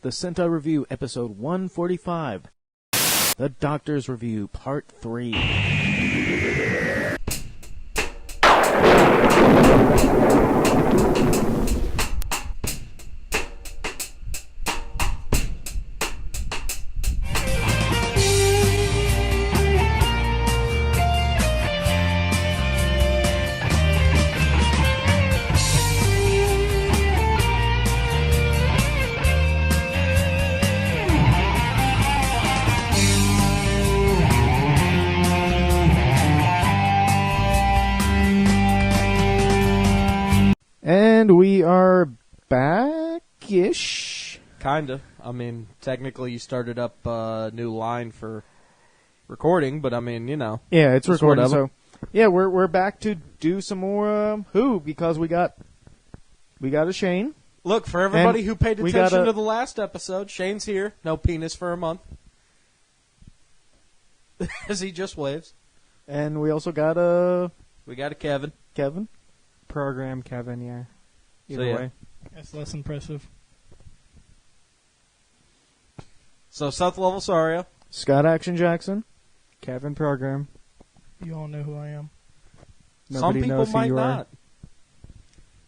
the Sentai Review, episode 145, The Doctor's Review, part 3. And we are back-ish. Kinda. I mean, technically you started up a new line for recording, but I mean, you know. Yeah, it's recording, whatever. so... Yeah, we're back to do some more Who, because we got a Shane. Look, for everybody And who paid we attention got to the last episode, Shane's here. No penis for a month. As he just waves. And we also got a... We got a Kevin. Kevin. Program Kevin, yeah. Either So, yeah. way. That's less impressive. So, Seth Levelsario. Scott Action Jackson. Kevin Program. You all know who I am. Some Nobody people knows who might you are. not.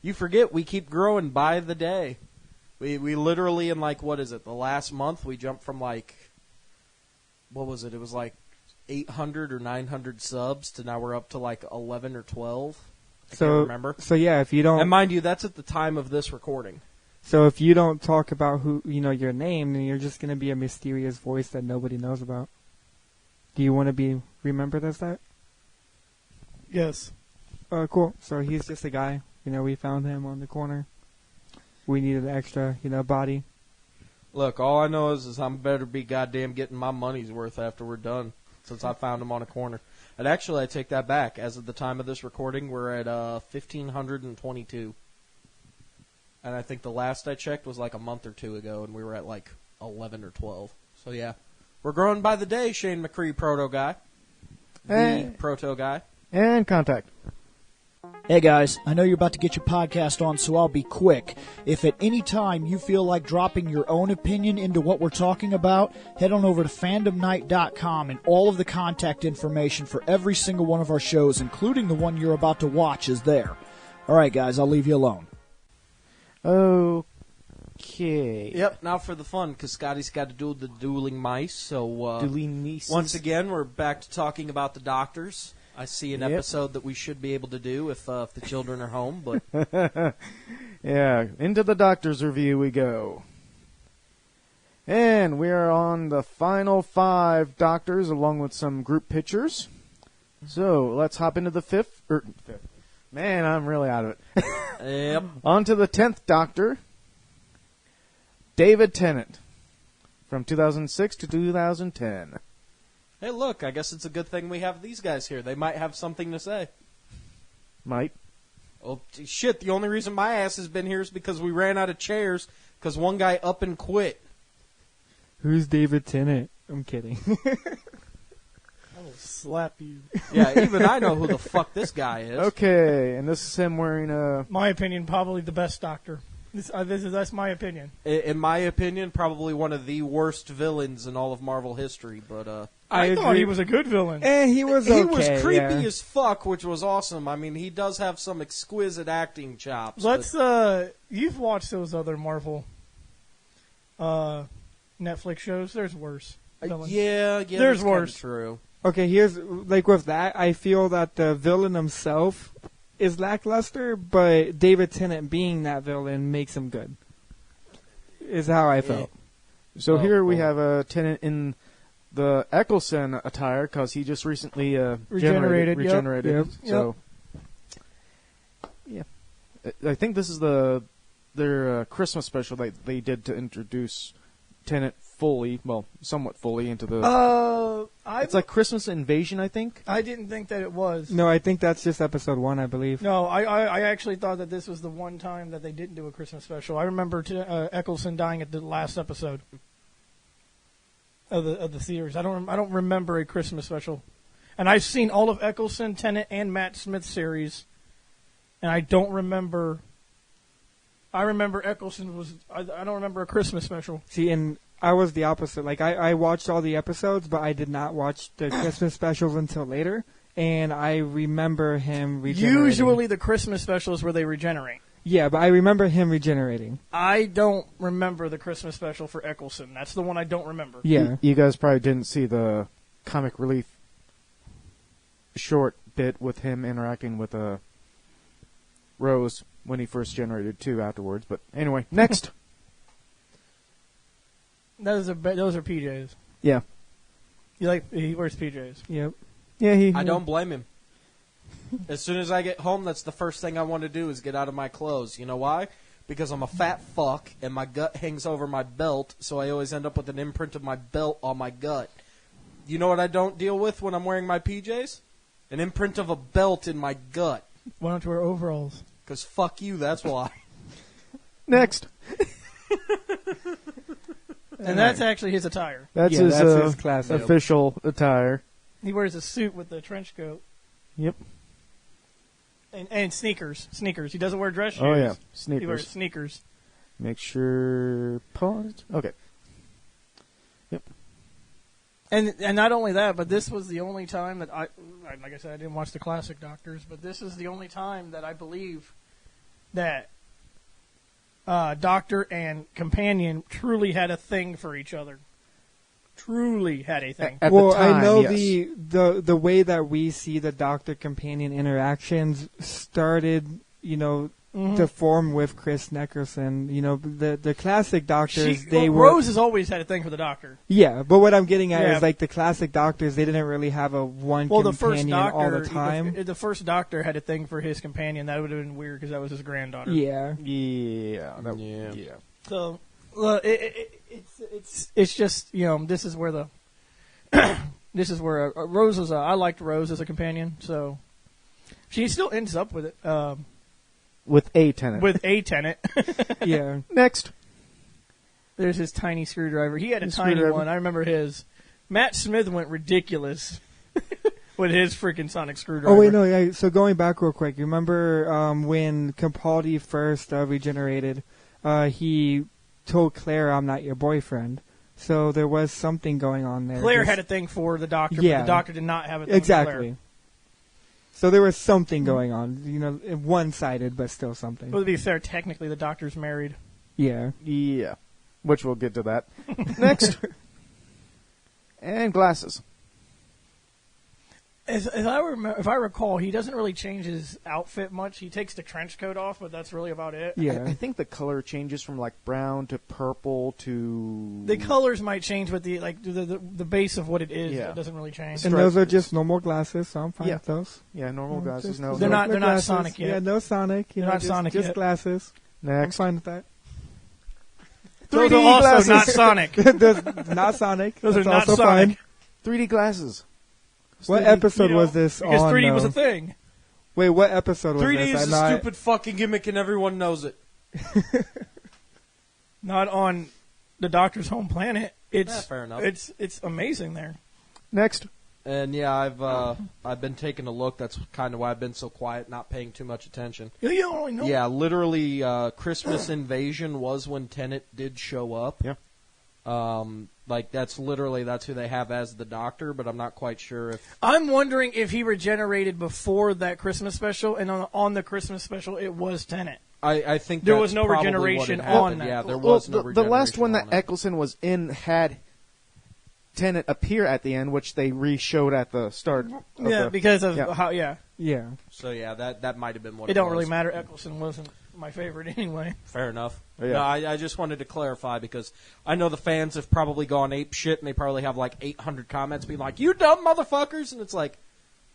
You forget we keep growing by the day. We literally in like, what is it, the last month we jumped from like, what was it? It was like 800 or 900 subs to now we're up to like 11 or 12. I can't remember. So yeah, if you don't, And mind you, that's at the time of this recording. so if you don't talk about who your name, then you're just gonna be a mysterious voice that nobody knows about. Do you want to be remembered as that? Yes. Cool. So he's just a guy. We found him on the corner. We needed an extra, body. Look, all I know is I'm better be goddamn getting my money's worth after we're done, since I found him on a corner. And actually, I take that back. As of the time of this recording, we're at 1,522. And I think the last I checked was like a month or two ago, and we were at like 11 or 12. So yeah, we're growing by the day, Shane McCree, Proto Guy. The Proto Guy. And Contact. Hey guys, I know you're about to get your podcast on, so I'll be quick. If at any time you feel like dropping your own opinion into what we're talking about, head on over to fandomnight.com, and all of the contact information for every single one of our shows, including the one you're about to watch, is there. Alright guys, I'll leave you alone. Okay. Yep, now for the fun, because Scotty's got to do the dueling mice. So Dueling Nieces. once again, we're back to talking about the doctors. I see an Yep. episode that we should be able to do if the children are home, but Yeah, into the Doctor's Review we go. And we are on the final 5 Doctors, along with some group pictures. So, let's hop into the fifth. Man, I'm really out of it. yep. On to the 10th Doctor, David Tennant, from 2006 to 2010. Hey, look, I guess it's a good thing we have these guys here. They might have something to say. Might. Oh, shit, the only reason my ass has been here is because we ran out of chairs because one guy up and quit. Who's David Tennant? I'm kidding. I will slap you. Yeah, even I know who the fuck this guy is. Okay, and this is him wearing a... My opinion, probably the best Doctor. That's my opinion. In my opinion, probably one of the worst villains in all of Marvel history, but I thought agree. he was a good villain. He was he okay. was creepy yeah. as fuck, which was awesome. I mean, he does have some exquisite acting chops. Let's. You've watched those other Marvel Netflix shows. There's worse. villains. Yeah, There's that's kinda worse. true. Okay, here's like with that, I feel that the villain himself is lackluster, but David Tennant being that villain makes him good. Is how I felt. So here we cool. have a Tennant in the Eccleston attire, because he just recently Regenerated, yep. regenerated. Yep. So, yeah. I think this is their Christmas special that they did to introduce Tennant fully, well, somewhat fully into the... it's like Christmas Invasion, I think? I didn't think that it was. No, I think that's just episode 1, I believe. No, I actually thought that this was the one time that they didn't do a Christmas special. I remember Eccleston dying at the last episode of the series. I don't remember a Christmas special, and I've seen all of Eccleston, Tennant, and Matt Smith's series, and I don't remember I remember Eccleston was. I don't remember a Christmas special. See, and I was the opposite. Like, I watched all the episodes, but I did not watch the Christmas specials until later. And I remember him regenerating. Usually the Christmas special is where they regenerate. Yeah, but I remember him regenerating. I don't remember the Christmas special for Eccleston. That's the one I don't remember. Yeah. You guys probably didn't see the comic relief short bit with him interacting with Rose when he first generated 2 afterwards. But anyway, next. Those are PJs. Yeah. He wears PJs. Yep. Yeah, I don't blame him. As soon as I get home, that's the first thing I want to do is get out of my clothes. You know why? Because I'm a fat fuck, and my gut hangs over my belt, so I always end up with an imprint of my belt on my gut. You know what I don't deal with when I'm wearing my PJs? An imprint of a belt in my gut. Why don't you wear overalls? Because fuck you, that's why. Next. And that's actually his attire. That's his classic official attire. He wears a suit with a trench coat. Yep. And sneakers. Sneakers. He doesn't wear dress shoes. Oh, yeah. He wears Sneakers. sneakers. Make sure... Pause. Okay. Yep. And not only that, but this was the only time that like I said, I didn't watch the classic Doctors, but this is the only time that I believe that Doctor and Companion truly had a thing for each other. Truly had a thing. At well, the time, I know yes. the way that we see the Doctor Companion interactions started, to form with Chris Nickerson. The classic Doctors, Rose has always had a thing for the Doctor. Yeah, but what I'm getting at Yeah. is like the classic Doctors, they didn't really have a one Well, companion all the time. The first Doctor had a thing for his companion. That would have been weird because that was his granddaughter. Yeah. Yeah. Yeah. So it's just this is where the this is where Rose was. I liked Rose as a companion, so she still ends up with it. With a Tennant. With a Tennant. Yeah. Next. There's his tiny screwdriver. He had a His tiny screwdriver. one. I remember his. Matt Smith went ridiculous with his freaking sonic screwdriver. Oh, wait, no. Yeah, so going back real quick, you remember when Capaldi first regenerated, he told Claire, "I'm not your boyfriend." So there was something going on there. Claire had a thing for the Doctor, Yeah. but the Doctor did not have a thing for Exactly. Claire. So there was something going on, one-sided, but still something. Well, to be fair, technically the Doctor's married. Yeah. Yeah. Which we'll get to that. Next. And glasses. If I recall, he doesn't really change his outfit much. He takes the trench coat off, but that's really about it. Yeah. I think the color changes from like brown to purple to... The colors might change, but the base of what it is Yeah. it doesn't really change. And those are just normal glasses, so I'm fine Yeah. with those. Yeah, normal glasses. Just- No, They're no. not glasses. Sonic yet. Yeah, no Sonic. They're not just, Sonic just yet. glasses. I'm Next. fine with that. Those 3D are also glasses. not Sonic. Those, not Sonic. Those That's are not also Sonic. fine. 3D glasses. What 3D episode was this because on? 3D was though? a thing. Wait, what episode was 3D this? is a stupid fucking gimmick, and everyone knows it. Not on the Doctor's home planet. It's fair enough. It's amazing there. Next. And yeah, I've been taking a look. That's kind of why I've been so quiet, not paying too much attention. You don't really know. Yeah, literally, Christmas Invasion was when Tennant did show up. Yeah. That's who they have as the Doctor, but I'm not quite sure if. I'm wondering if he regenerated before that Christmas special, and on the Christmas special, it was Tennant. I think There that's was no probably regeneration what had happened. on that. Yeah, there Well, was no the regeneration. last one that on it. Eccleston was in had Tennant appear at the end, which they re-showed at the start. Of Because of yeah. how. Yeah, Yeah. So yeah, that might have been what it don't was. really matter. Eccleston wasn't my favorite anyway. Fair enough. Yeah. No, I just wanted to clarify because I know the fans have probably gone ape shit and they probably have like 800 comments being like, "You dumb motherfuckers!" And it's like,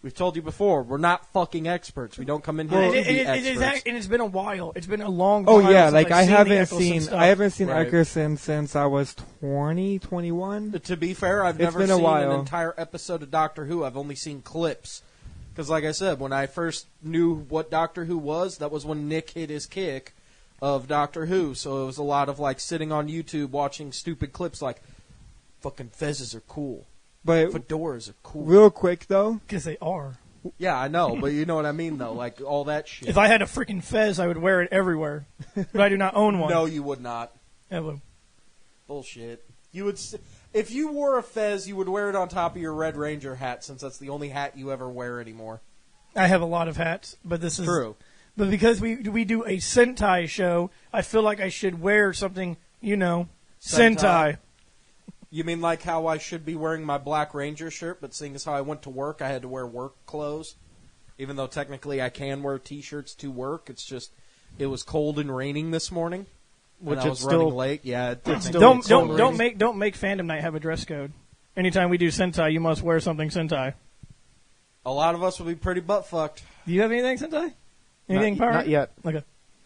we've told you before, we're not fucking experts. We don't come in here to be experts. And it's been a while. It's been a long. Oh while yeah, since like I've I seen the haven't Eccleston seen stuff. Right. Eckerson since I was 20, 21. To be fair, I've It's never been a seen while. an entire episode of Doctor Who. I've only seen clips. Because, like I said, when I first knew what Doctor Who was, that was when Nick hit his kick of Doctor Who. So it was a lot of, like, sitting on YouTube watching stupid clips like, fucking fezzes are cool. But Fedoras are cool. real quick though, Because they are. Yeah, I know, but you know what I mean, though. Like, all that shit. If I had a freaking fez, I would wear it everywhere. But I do not own one. No, you would not. I would. Bullshit. You would, if you wore a fez, you would wear it on top of your Red Ranger hat, since that's the only hat you ever wear anymore. I have a lot of hats, but this is True. But because we do a Sentai show, I feel like I should wear something, Sentai. You mean like how I should be wearing my Black Ranger shirt, but seeing as how I went to work, I had to wear work clothes? Even though technically I can wear T-shirts to work, it's just it was cold and raining this morning, Which and I was running late. Yeah, Don't make Fandom Night have a dress code. Anytime we do Sentai, you must wear something Sentai. A lot of us will be pretty butt fucked. Do you have anything Sentai? Anything power? Not yet. Okay.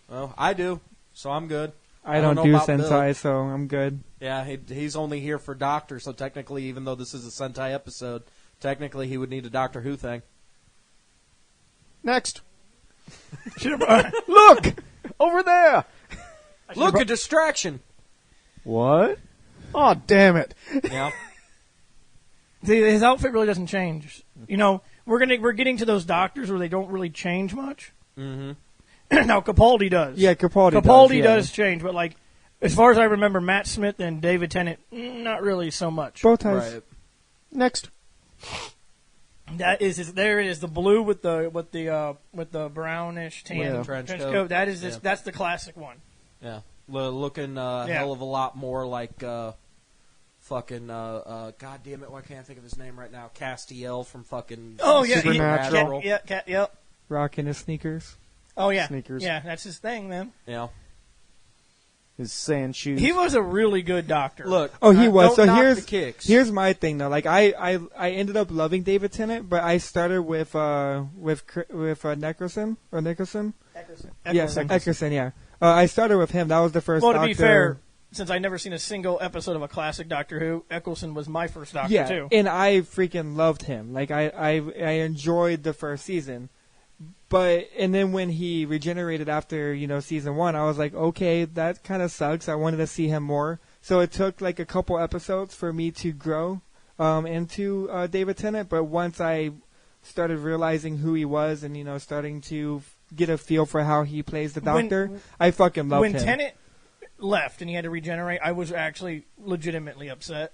Well, I do, so I'm good. I don't know do about Sentai, Bill. so I'm good. Yeah, he's only here for Doctor, so technically, even though this is a Sentai episode, technically he would need a Doctor Who thing. Next. Look! Over there! Look, a distraction! What? Oh, damn it. Yeah. See, his outfit really doesn't change. We're getting to those doctors where they don't really change much. Mm-hmm. Now Capaldi does. Yeah, Capaldi Capaldi does, does change, but like as far as I remember, Matt Smith and David Tennant, not really so much. Bow ties. Right. Next. That is there it is, the blue with the brownish tan trench coat. coat. That is that's the classic one. Yeah. Looking hell of a lot more like fucking God damn it, why can't I think of his name right now? Castiel from fucking Supernatural. Yep. Rocking his sneakers. Oh yeah. Sneakers. Yeah, that's his thing, man. Yeah. His sand shoes. He was a really good doctor. Look. Oh, he was. So don't knock the kicks. here's my thing though. Like I ended up loving David Tennant, but I started with Nicholson or Nicholson. Yes, Eckerson. Yeah. I started with him. That was the first. Well, Doctor. to be fair, since I'd never seen a single episode of a classic Doctor Who, Eccleston was my first Doctor yeah, too. and I freaking loved him. Like I enjoyed the first season. And then when he regenerated after, season 1, I was like, okay, that kind of sucks. I wanted to see him more. So it took like a couple episodes for me to grow into David Tennant. But once I started realizing who he was and, starting to get a feel for how he plays the Doctor, I fucking loved him. When Tennant left and he had to regenerate, I was actually legitimately upset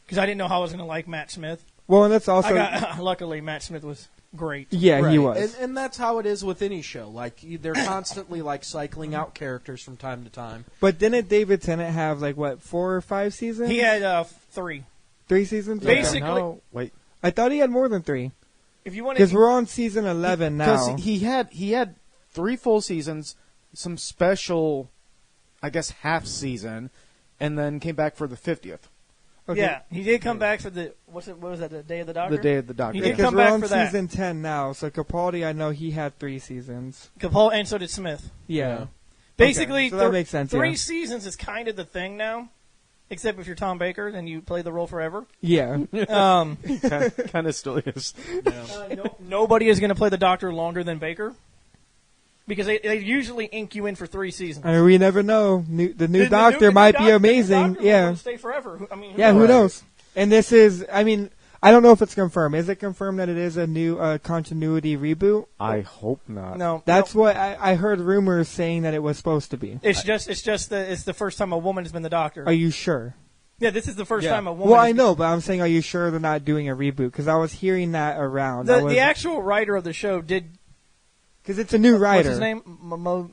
because I didn't know how I was going to like Matt Smith. Well, and that's also... luckily, Matt Smith was great. Yeah, right. he was. And that's how it is with any show. Like, they're constantly, cycling out characters from time to time. But didn't David Tennant have, 4 or 5 seasons? He had 3. 3 seasons? Basically... No, wait. I thought he had more than 3. If you want Because we're on season 11 now. Because he had 3 full seasons, some special, I guess, half season, and then came back for the 50th. Okay. Yeah, he did come back for the what was that? The Day of the Doctor. The Day of the Doctor. He did Because come we're back on for that. season 10 now, so Capaldi, I know he had 3 seasons. Capaldi, and so did Smith. Yeah. Basically, Okay, so that makes sense, 3 yeah. seasons is kind of the thing now, except if you're Tom Baker, then you play the role forever. Yeah. Kind of still is. Nobody is going to play the Doctor longer than Baker. Because they usually ink you in for 3 seasons. I mean, we never know. The new The Doctor might be Doctor amazing. might Yeah. stay forever. I mean, Who knows? And this is, I don't know if it's confirmed. Is it confirmed that it is a new continuity reboot? I hope not. No, That's what I heard rumors saying that it was supposed to be. It's the first time a woman has been the Doctor. Are you sure? Yeah, this is the first time a woman. Well, has I know, but I'm saying, are you sure they're not doing a reboot? Because I was hearing that around. The actual writer of the show did. Because it's a new writer. What's his name?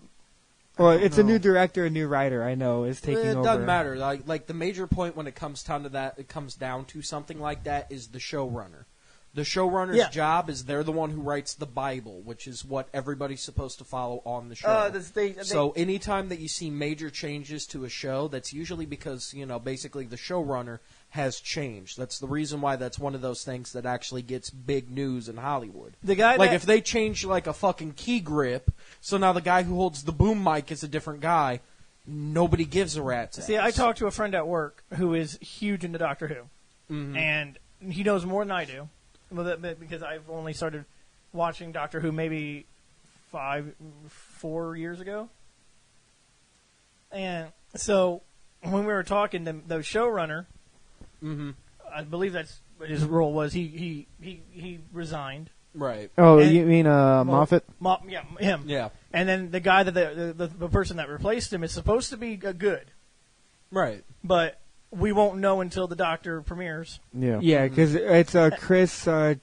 Well, it's a new director, a new writer. I know is taking over. It doesn't matter. Like the major point when it comes down to that, it comes down to something like that is the showrunner. The showrunner's job is they're the one who writes the Bible, which is what everybody's supposed to follow on the show. So anytime that you see major changes to a show, that's usually because, basically the showrunner has changed. That's the reason why that's one of those things that actually gets big news in Hollywood. The guy if they change a fucking key grip, so now the guy who holds the boom mic is a different guy, nobody gives a rat's ass. See, I talked to a friend at work who is huge into Doctor Who, and he knows more than I do. Because I've only started watching Doctor Who maybe 4 years ago. And so when we were talking, the showrunner, I believe that's what his role was. He resigned Right. Oh, And- you mean Moffat? Yeah, him. Yeah. And then the guy that the person that replaced him is supposed to be good, Right. but we won't know until the Doctor premieres. Yeah. Yeah, because it's Chris Chibnall,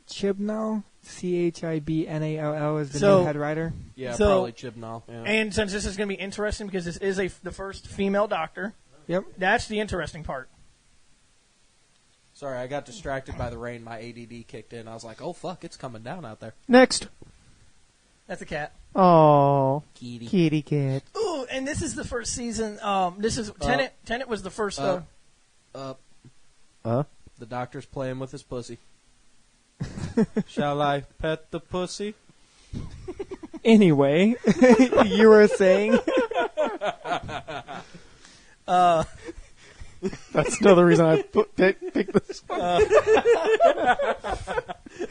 Chibnall is the So- new head writer. Yeah, So- probably Chibnall. Yeah. And since this is going to be interesting because this is the first female Doctor, Yep. that's the interesting part. Sorry, I got distracted by the rain. My ADD kicked in. I was like, oh, fuck, it's coming down out there. Next. That's a cat. Oh, Kitty. kitty cat. Ooh, and this is the first season. This is Tennant. Tennant was the first. The doctor's playing with his pussy. Shall I pet the pussy? Anyway, you were saying. That's another reason I picked this one.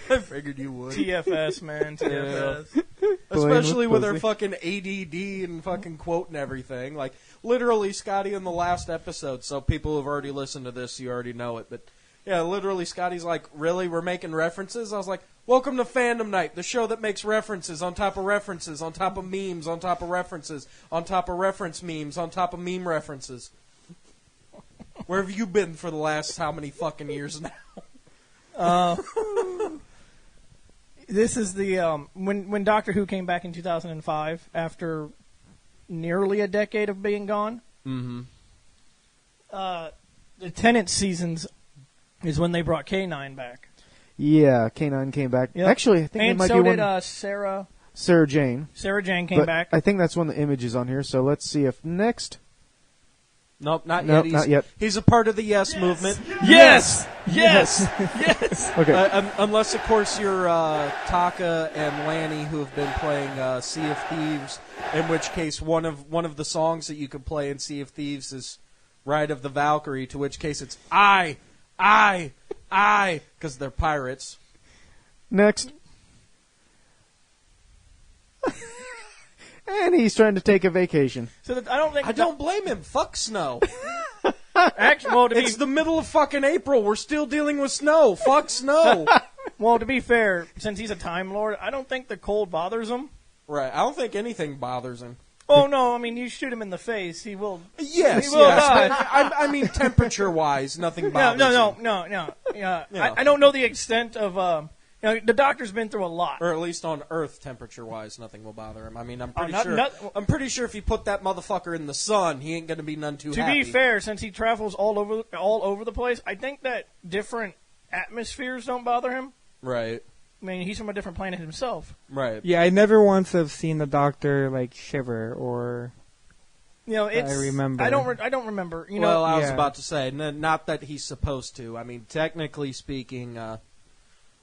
I figured you would. TFS, man. TFS. Especially with her pussy. fucking ADD and fucking quote and everything. Like, literally, Scotty in the last episode, so people who've already listened to this, you already know it, but yeah, literally, Scotty's like, really, we're making references? I was like, welcome to Fandom Night, the show that makes references on top of references, on top of memes, on top of references, on top of reference memes, on top of meme references. Where have you been for the last how many fucking years now? This is the when Doctor Who came back in 2005 after nearly a decade of being gone. Mm-hmm. The Tennant seasons is when they brought K9 back. Yeah, K9 came back. Yep. Actually, I think it And might so be did one. Sarah. Sarah Jane. Sarah Jane came But back. I think that's one of the images on here. So let's see if next. Nope, not Nope, yet. not yet. He's a part of the Yes movement. Yes! Yes! Yes! Okay. Unless, of course, you're Taka and Lanny, who have been playing Sea of Thieves, in which case one of the songs that you could play in Sea of Thieves is Ride of the Valkyrie, to which case it's I, because they're pirates. Next. And he's trying to take a vacation. So that, I don't blame him. Fuck snow. Actually, well, It's the middle of fucking April. We're still dealing with snow. Fuck snow. well, to be fair, since he's a Time Lord, I don't think the cold bothers him. Right. I don't think anything bothers him. Oh no! I mean, you shoot him in the face, he will. Yes, He will yes. die. But I mean, temperature-wise, nothing bothers him. No. Yeah, Yeah. I don't know the extent of. The Doctor's been through a lot. Or at least on Earth, temperature-wise, nothing will bother him. I mean, I'm pretty not- sure. not- I'm pretty sure if you put that motherfucker in the sun, he ain't gonna be none too To happy. be fair, since he travels all over the place, I think that different atmospheres don't bother him. Right. I mean, he's from a different planet himself. Right. Yeah, I never once have seen the Doctor like shiver or. It's. I remember. I don't remember. Well, I was Yeah. about to say, not that he's supposed to. I mean, technically speaking,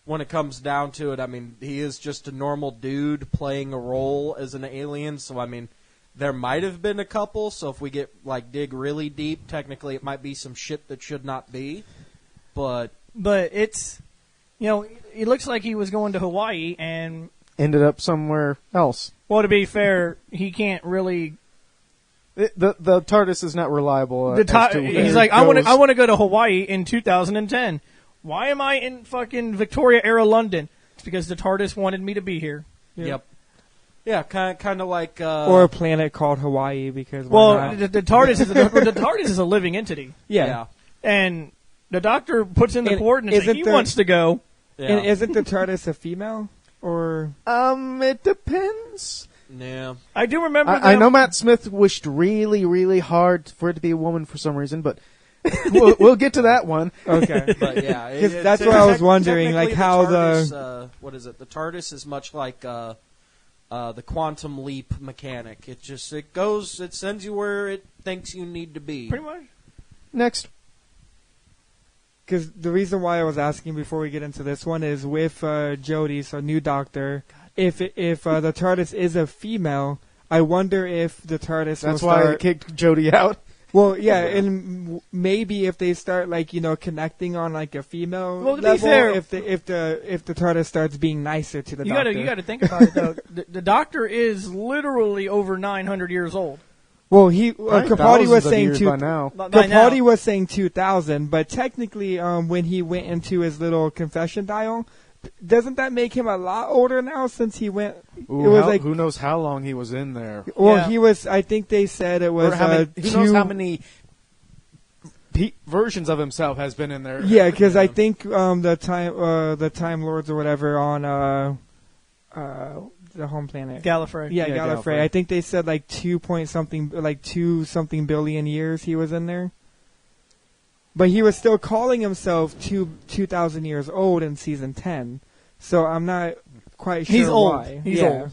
when it comes down to it, I mean, he is just a normal dude playing a role as an alien. So, I mean, there might have been a couple. So, if we dig really deep, technically, it might be some shit that should not be. But it's. It looks like he was going to Hawaii, and Ended up somewhere else. well, to be fair, he can't really. The TARDIS is not reliable. He's where like, it I goes. want to go to Hawaii in 2010. Why am I in fucking Victoria era London? It's because the TARDIS wanted me to be here. Yep. Yeah, kind of like. Or a planet called Hawaii because. why Well, not? the TARDIS is the TARDIS is a living entity, yeah. and the Doctor puts in the And coordinates. isn't He there- wants to go. Yeah. And isn't the TARDIS a female or? It depends. Yeah. I do remember. I know Matt Smith wished really, really hard for it to be a woman for some reason, but we'll get to that one. Okay. But yeah, 'Cause that's what I was wondering, like, technically how TARDIS, what is it? The TARDIS is much like the quantum leap mechanic. It sends you where it thinks you need to be. pretty much. Next. Because the reason why I was asking before we get into this one is with Jodie, so new Doctor. If the TARDIS is a female, I wonder if the TARDIS That's will why start. they kicked Jodie out. Well, yeah, and maybe if they start connecting on like a female Well, to be level, fair- if the TARDIS starts being nicer to the Doctor. You got to think about it though. The Doctor is literally over 900 years old. Well, Right, Capaldi was thousands of saying years by now. Capaldi was saying 2000, but technically, when he went into his little confession dial, doesn't that make him a lot older now since he went? Ooh, it was who knows how long he was in there? Well, Yeah. he was. I think they said it was. Or who knows how many versions of himself has been in there? Yeah, because I think the Time Lords or whatever on the home planet. Gallifrey. Yeah, Yeah, Gallifrey. Gallifrey. I think they said like 2 something billion years he was in there. But he was still calling himself 2,000 years old in season 10. So I'm not quite sure He's old. why. He's yeah. old.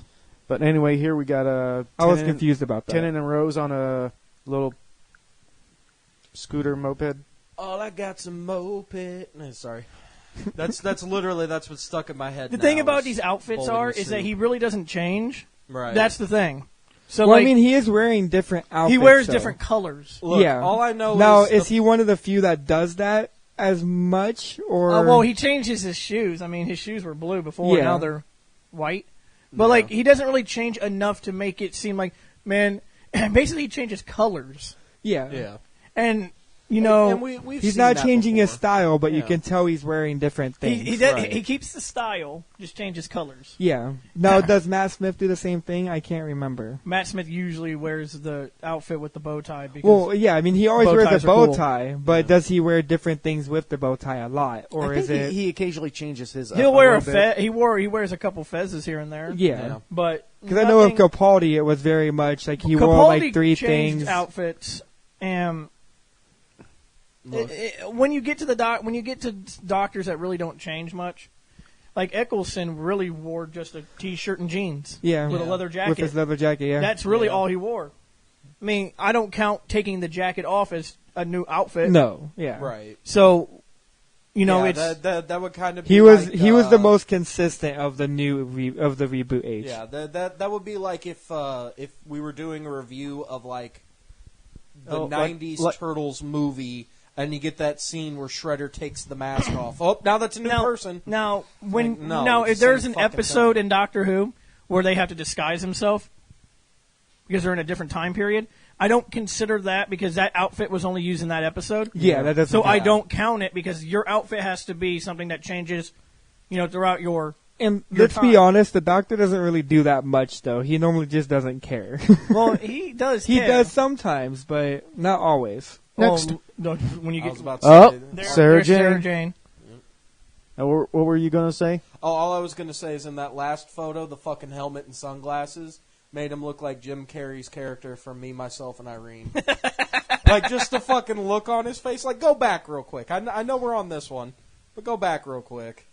But anyway, here we got I was confused about that. Tennant and Rose on a little scooter moped. Oh, I got some moped. No, sorry. That's literally what's stuck in my head. The now thing about is these outfits holding are the is that suit. he really doesn't change. Right. That's the thing. So Well, like, I mean, he is wearing different outfits. he wears though. different colors. Look, yeah. all I know now, is he one of the few that does that as much? Or Well, he changes his shoes. I mean, his shoes were blue before, Yeah. now they're white. But like, he doesn't really change enough to make it seem like, man. Basically, he changes colors, yeah. and you know, and we've he's seen not that changing his before. Yeah. style, but you can tell he's wearing different things. he keeps the style, just changes colors. Yeah. Now, does Matt Smith do the same thing? I can't remember. Matt Smith usually wears the outfit with the bow tie because Well, yeah, I mean, he always bow wears ties a are bow cool. tie, but does he wear different things with the bow tie a lot, or I is think it? he occasionally changes his. he'll wear a little bit. he wears a couple fezzes here and there. Yeah, But because I know of nothing- Capaldi, it was very much like he wore like Capaldi 3 changed things. outfits, and when you get to when you get to doctors that really don't change much, like Eccleston really wore just a t-shirt and jeans, Yeah, with a leather jacket. with his leather jacket. Yeah, That's really Yeah. all he wore. I mean, I don't count taking the jacket off as a new outfit. no, yeah, Right. So, you know, Yeah, it's that would kind of be He was like, he was the most consistent of the new of the reboot age. Yeah, that would be like if we were doing a review of like the like- 90s Turtles movie, and you get that scene where Shredder takes the mask off. Oh, now that's a new person. Now, Like, no, if it's the there's same an fucking episode thing. in Doctor Who where they have to disguise himself because they're in a different time period, I don't consider that because that outfit was only used in that episode. Yeah, that doesn't. So I count. don't count it because your outfit has to be something that changes, throughout your. And your let's be time. honest, the Doctor doesn't really do that much, though. He normally just doesn't care. Well, he does. He care. does sometimes, but not always. Next. When you I get was about to Oh. say that. there, Sarah there's Sarah Jane. Jane. What were you gonna say? Oh, all I was going to say is in that last photo, the fucking helmet and sunglasses made him look like Jim Carrey's character from Me, Myself, and Irene. Like, just the fucking look on his face. Like, go back real quick. I know we're on this one, but go back real quick.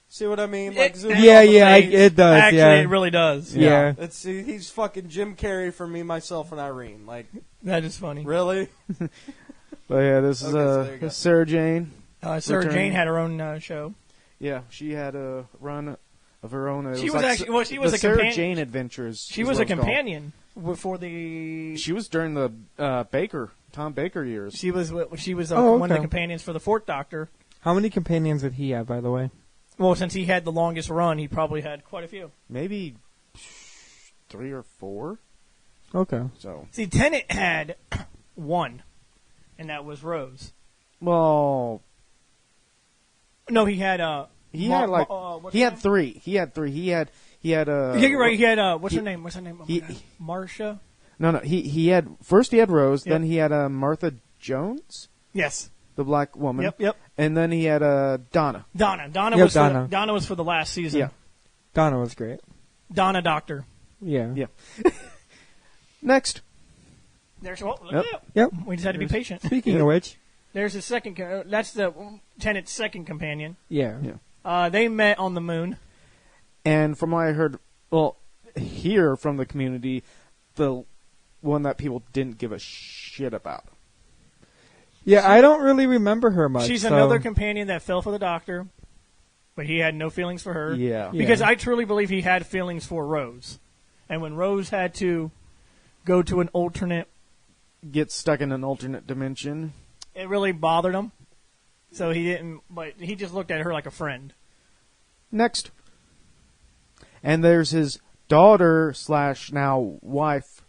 See what I mean? Like, zoom in Yeah, on the yeah, face. it does. Actually, yeah, it really does. yeah. He's fucking Jim Carrey from Me, Myself, and Irene. Like, That is funny. really? But yeah, this is Okay, so there you go. Sarah Jane. Sarah Return. Jane had her own show. Yeah, she had a run of her own. It She was like actually- well, she was the a Sarah companion- Jane Adventures. She is was what a it's called. companion for the. She was during the Tom Baker years. She was one of the okay. companions for the Fourth Doctor. How many companions did he have, by the way? Well, since he had the longest run, he probably had quite a few. Maybe 3 or 4. Okay. So, See, Tennant had one, and that was Rose. well, No, he had he had like what's he her had name? 3. He had 3. He had Yeah, you're right. He had what's he- her name? What's her name? Oh, he- my God. Marcia. No. He had first he had Rose, Yep. then he had Martha Jones, Yes. the black woman. Yep. And then he had Donna. Donna. Donna Yep, was Donna. Donna was for the last season. Yeah. Donna was great. Donna Doctor. Yeah. Yeah. Next. There's well, Yep. Yep. We just had to be patient. Speaking of which, There's his second. That's the Tennant's second companion. yeah. Yeah. They met on the moon. And from what I heard, well, here from the community, the one that people didn't give a shit about. Yeah, I don't really remember her much. She's so- another companion that fell for the Doctor, but he had no feelings for her. Yeah. Because Yeah. I truly believe he had feelings for Rose. And when Rose had to go to an alternate, Get stuck in an alternate dimension. it really bothered him. So he didn't, but he just looked at her like a friend. Next. And there's his daughter / now wife.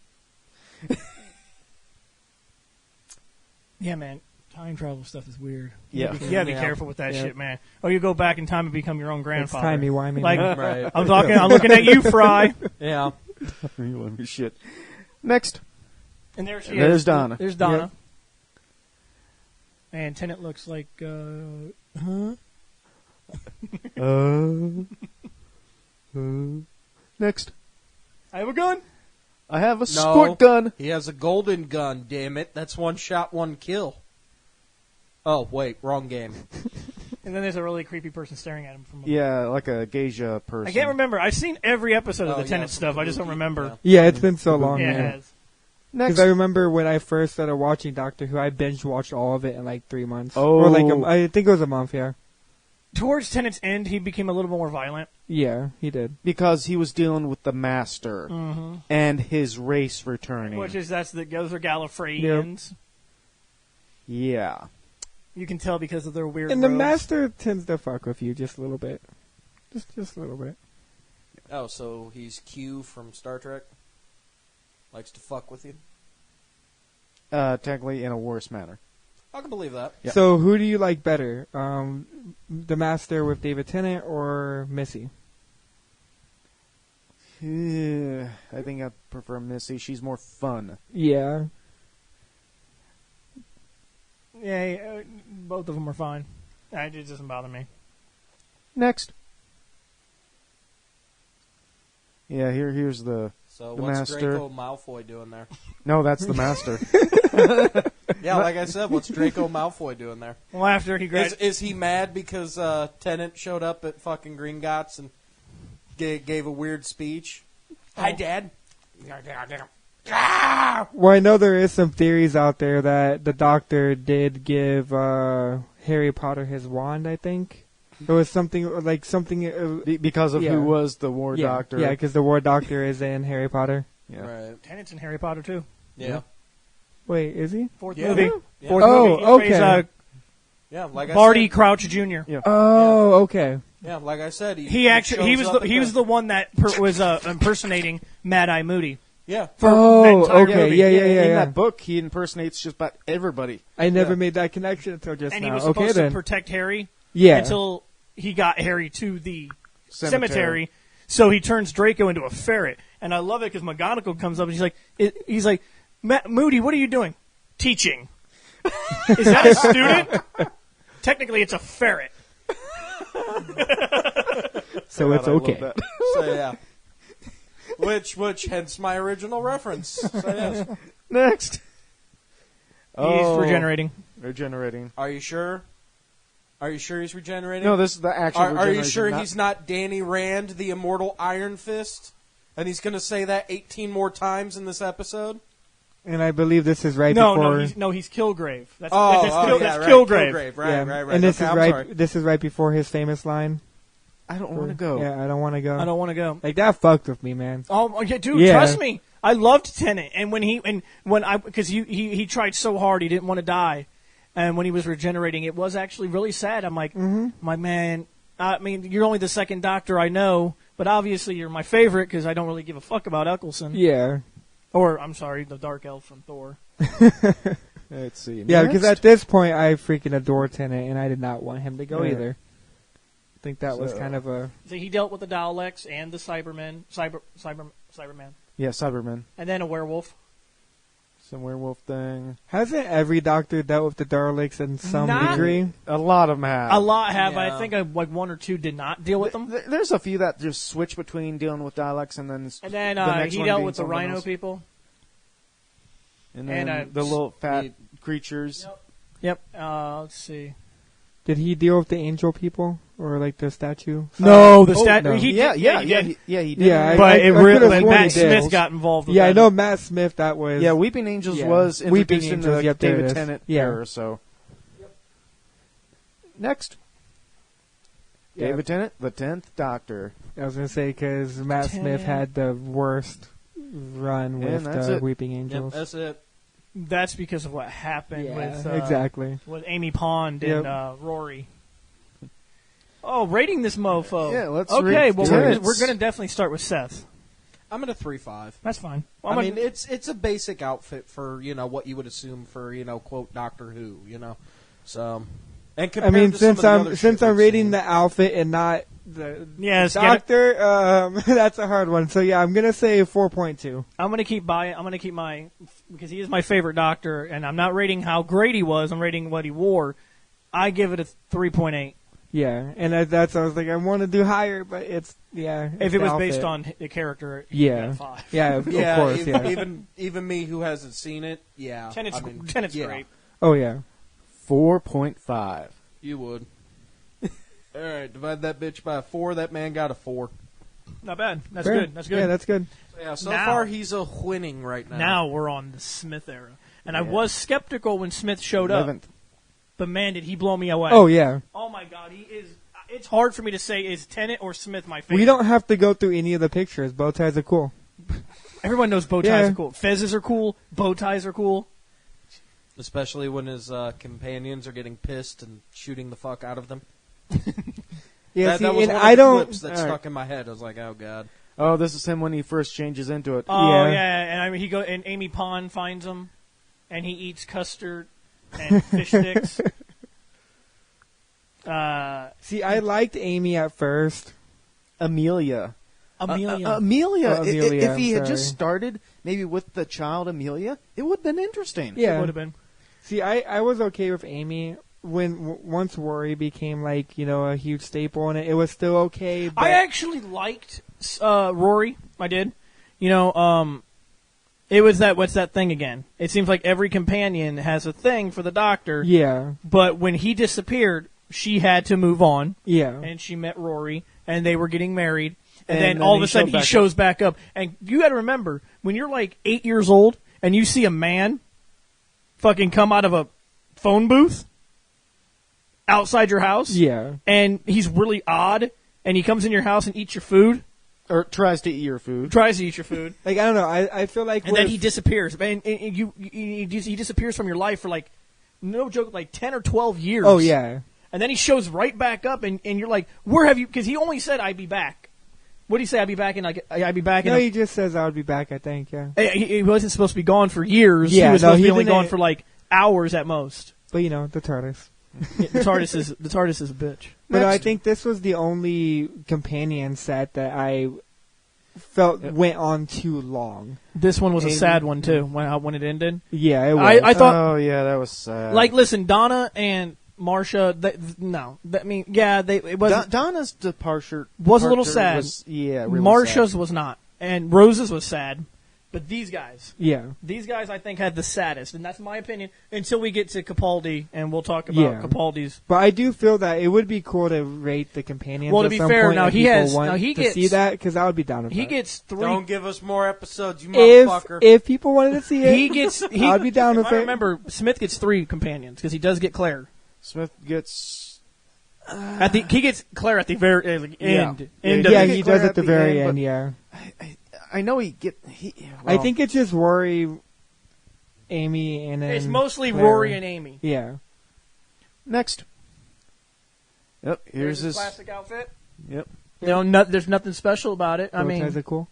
Yeah, man. Time travel stuff is weird. Yeah. You gotta be careful with that shit, man. Or you go back in time and become your own grandfather. It's timey-wimey. Like, Right. I'm looking at you, Fry. Yeah. You want me shit. Next. And there she is. There's Donna. There's Donna. Yep. And Tennant looks like, Next. I have a gun. I have a squirt gun. He has a golden gun, damn it. That's one shot, one kill. Oh, wait, wrong game. And then there's a really creepy person staring at him from above. Yeah, like a geisha person. I can't remember. I've seen every episode of Oh, the Tennant yeah, stuff. I just don't remember. Yeah, it's been so long, Yeah, it man. has. Next. Because I remember when I first started watching Doctor Who, I binge watched all of it in like 3 months. Oh. Or like, I think it was a month, yeah. Towards Tennant's end, he became a little more violent. Yeah, he did. Because he was dealing with the Master Mm-hmm. and his race returning. Those are Gallifreyans. Yeah. You can tell because of their weird And the robes. Master tends to fuck with you just a little bit. Just a little bit. Oh, so he's Q from Star Trek? Likes to fuck with you? Technically in a worse manner. I can believe that. Yeah. So who do you like better? The Master with David Tennant or Missy? I think I prefer Missy. She's more fun. Yeah. Yeah, both of them are fine. It doesn't bother me. Next. Yeah, here's the So The what's Master. Draco Malfoy doing there? No, that's the Master. Yeah, like I said, what's Draco Malfoy doing there? Well, after he graduated, Is he mad because Tennant showed up at fucking Green Gots and gave a weird speech? Hi, Dad. Well, I know there is some theories out there that the Doctor did give Harry Potter his wand, I think. It was something like something... because of Yeah. who was the War yeah, Doctor. Yeah, because the War Doctor is in Harry Potter. Yeah. Right. Tennant's in Harry Potter too. Yeah. Wait, is he? Fourth Yeah. movie. Yeah. Fourth Oh, movie. He plays, okay. Yeah, like I Barty said. Crouch Jr. Yeah. Oh, okay. Yeah, like I said, He actually shows up at he was the one that was impersonating Mad Eye Moody. Yeah. For that Oh, entire okay. movie. Yeah. In that book, he impersonates just about everybody. I never made that connection until just And now. he was Okay, supposed then. to protect Harry Yeah. until he got Harry to the cemetery. So he turns Draco into a ferret, and I love it because McGonagall comes up and he's like, Moody, what are you doing? Teaching. Is that a student? Technically, it's a ferret. So it's God, I love okay. that. So yeah. Which hence my original reference. So yes. Next. He's regenerating. Regenerating. Are you sure? Are you sure he's regenerating? No, this is the actual Are you regeneration, sure not- he's not Danny Rand, the immortal Iron Fist? And he's going to say that 18 more times in this episode? And I believe this is right No, before... he's Kilgrave. That's Oh, that's right. Kilgrave. Right, yeah. right. And this Okay, is I'm right. sorry. This is right before his famous line. I don't want to go. Yeah, I don't want to go. I don't want to go. Like that fucked with me, man. Oh yeah, dude, Yeah. trust me. I loved Tennant, and because he tried so hard, he didn't want to die, and when he was regenerating, it was actually really sad. I'm like, my man. I mean, you're only the second Doctor I know, but obviously you're my favorite because I don't really give a fuck about Eccleston. Yeah. Or I'm sorry, the Dark Elf from Thor. Let's see. Yeah, Next. because at this point I freaking adore Tennant, and I did not want him to go Yeah. either. I think that was So- kind of a... So he dealt with the Daleks and the Cyberman, Cyberman, Yeah, Cyberman. and then a werewolf. Some werewolf thing. Hasn't every Doctor dealt with the Daleks in some Not- degree? A lot of them have. A lot have. Yeah. I think like one or two did not deal with them. There's a few that just switch between dealing with dialects and then And then the next he one dealt being with the something Rhino else. people. And then and, the little fat the- creatures. Yep. Let's see. Did he deal with the angel people or like the statue? No, the Oh, stat. no. He Yeah, did, yeah, he yeah, did. he did. Yeah, But I could've but sworn Matt he did. Smith got involved with Yeah, that. I know Matt Smith. That was Yeah, Weeping Angels Yeah. was Weeping introduced in Angels, the yep, there it David is. Tennant Yeah. era. So next, Yeah. David Tennant, the 10th Doctor. I was gonna say because Matt Smith had the worst run And with that's it. Weeping Yep, Angels. that's it. That's because of what happened Yeah, with exactly. with Amy Pond and Yep. Rory. Oh, rating this mofo. Yeah, let's Okay, rate well Tennant's. we're gonna definitely start with Seth. I'm at a 3.5. That's fine. I mean, it's a basic outfit for, what you would assume for, quote, Doctor Who, So, and compared to since some of the other shit I'm we've rating seen, the outfit and not the Yes, Doctor, that's a hard one. So yeah, I'm gonna say 4.2. I'm gonna keep my because he is my favorite Doctor, and I'm not rating how great he was. I'm rating what he wore. I give it a 3.8. Yeah, and that's I was like I want to do higher, but it's if it was based on the character, yeah, 5. yeah, of course, even me who hasn't seen it, yeah, Tennant's great. Oh yeah, 4.5. You would. All right, divide that bitch by 4. That man got a 4. Not bad. That's Fair. good. That's good. Yeah, that's good. Yeah, so Now- far he's a winning right now. Now we're on the Smith era, and I was skeptical when Smith showed up, 11th. but man, did he blow me away! Oh yeah, Oh my God, he is. It's hard for me to say is Tennant or Smith my favorite. we don't have to go through any of the pictures. Bow ties are cool. Everyone knows bow ties Yeah. are cool. Fezzes are cool. Bow ties are cool. Especially when his companions are getting pissed and shooting the fuck out of them. Yeah, that was and one of I the don't. clips that All stuck right. in my head. I was like, oh god. Oh, this is him when he first changes into it. Oh Yeah. yeah, and I mean and Amy Pond finds him, and he eats custard and fish sticks. See, I liked Amy at first. Amelia. Amelia. Amelia. Oh, Amelia, If he I'm had just sorry. stared maybe with the child Amelia, it would have been interesting. Yeah, It would have been. See, I was okay with Amy when once Rory became like a huge staple in it. It was still okay. But I actually liked Rory. I did. It was what's that thing again? It seems like every companion has a thing for the Doctor. yeah, But when he disappeared, she had to move on, yeah, and she met Rory, and they were getting married. And And then then all of he a sudden showed he back shows back up. And you got to remember, when you're like 8 years old and you see a man fucking come out of a phone booth outside your house, yeah. and he's really odd, and he comes in your house and eats your food, Or tries to eat your food. tries to eat your food, Like I don't know. I feel like and then he disappears. And he disappears from your life for like, no joke, like 10 or 12 years. Oh yeah, And then he shows right back up, and you're like, where have you? Because he only said, "I'd be back." What did he say? I'd be back in I'd be back in. no, he just says I would be back. I think yeah. He wasn't supposed to be gone for years. Yeah, he was no, supposed to he be only didn't- gone for like hours at most. But the TARDIS. The TARDIS is a bitch. But no, I Next. think this was the only companion set that I felt went on too long. This one was a Amy. sad one too when it ended. Yeah, it was. I thought, Oh, yeah, that was sad. like, listen, Donna and Marcia. It was Donna's departure was a little sad. Was, yeah, really Marcia's sad. was not, and Rose's was sad. But these guys, yeah. I think had the saddest, and that's my opinion. Until we get to Capaldi, and we'll talk about Yeah. Capaldi's. But I do feel that it would be cool to rate the companions. Well, to at be some fair, point now if he people has- want now he to gets- see that because I would be down with He that. gets 3. Don't give us more episodes, you if motherfucker. if people wanted to see it, He gets. I'd be down if with I it. remember, Smith gets 3 companions because he does get Claire. Smith gets... He gets Claire at the very end. Yeah. End Yeah, of he it. does Claire at the at the very end, end. but- Yeah, I know he get... I think it's just Rory, Amy, and then It's mostly Claire. Rory and Amy. Yeah, Next. Yep, here's his... classic outfit. Yep. There's nothing special about it. I Bow mean, ties are cool.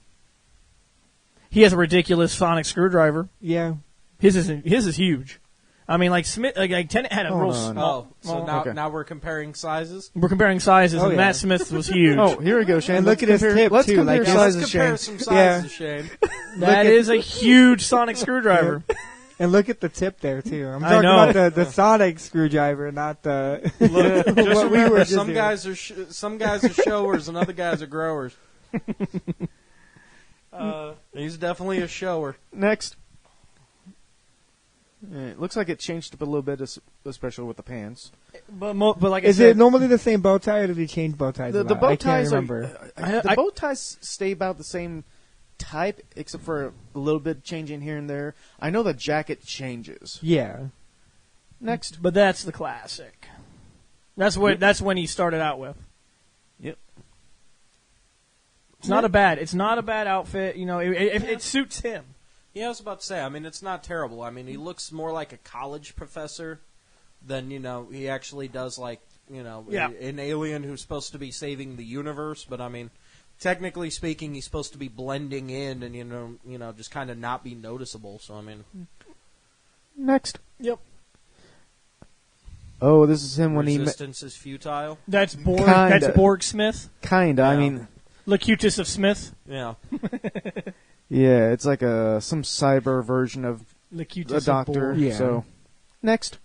he has a ridiculous sonic screwdriver. Yeah, His is huge. I mean, like Smith, like Tennant had a Hold real on. small. so okay. now we're comparing sizes. We're comparing sizes, Oh, and yeah. Matt Smith was huge. Oh, here we go, Shane. And look at his tip, Let's too, compare like, Yeah, sizes, let's compare Shane. some Yeah. sizes, Shane. That is a huge sonic screwdriver. and look at the tip there too. I'm I talking know. about the sonic screwdriver, not the. Look, just What we remember, were just some doing. guys are some guys are showers and other guys are growers. He's definitely a shower. Next. It looks like it changed up a little bit, especially with the pants. But like I Is said, it normally the same bow tie, or did he change bow ties? The a lot? bow I can't ties remember. the bow ties stay about the same type, except for a little bit changing here and there. I know the jacket changes. Yeah, Next. but that's the classic. That's when he started out with. Yep. It's not a bad outfit. It suits him. Yeah, I was about to say. I mean, it's not terrible. I mean, he looks more like a college professor than he actually does like Yeah. an alien who's supposed to be saving the universe. But I mean, technically speaking, he's supposed to be blending in and, just kind of not be noticeable. So, I mean... Next. Yep. Oh, this is him when Resistance is futile. That's Borg. Kinda. That's Borg Smith. Kinda. Yeah. I mean... Locutus of Smith. Yeah. Yeah, it's like some cyber version of Locutus a of doctor. Borg. Yeah. So, next.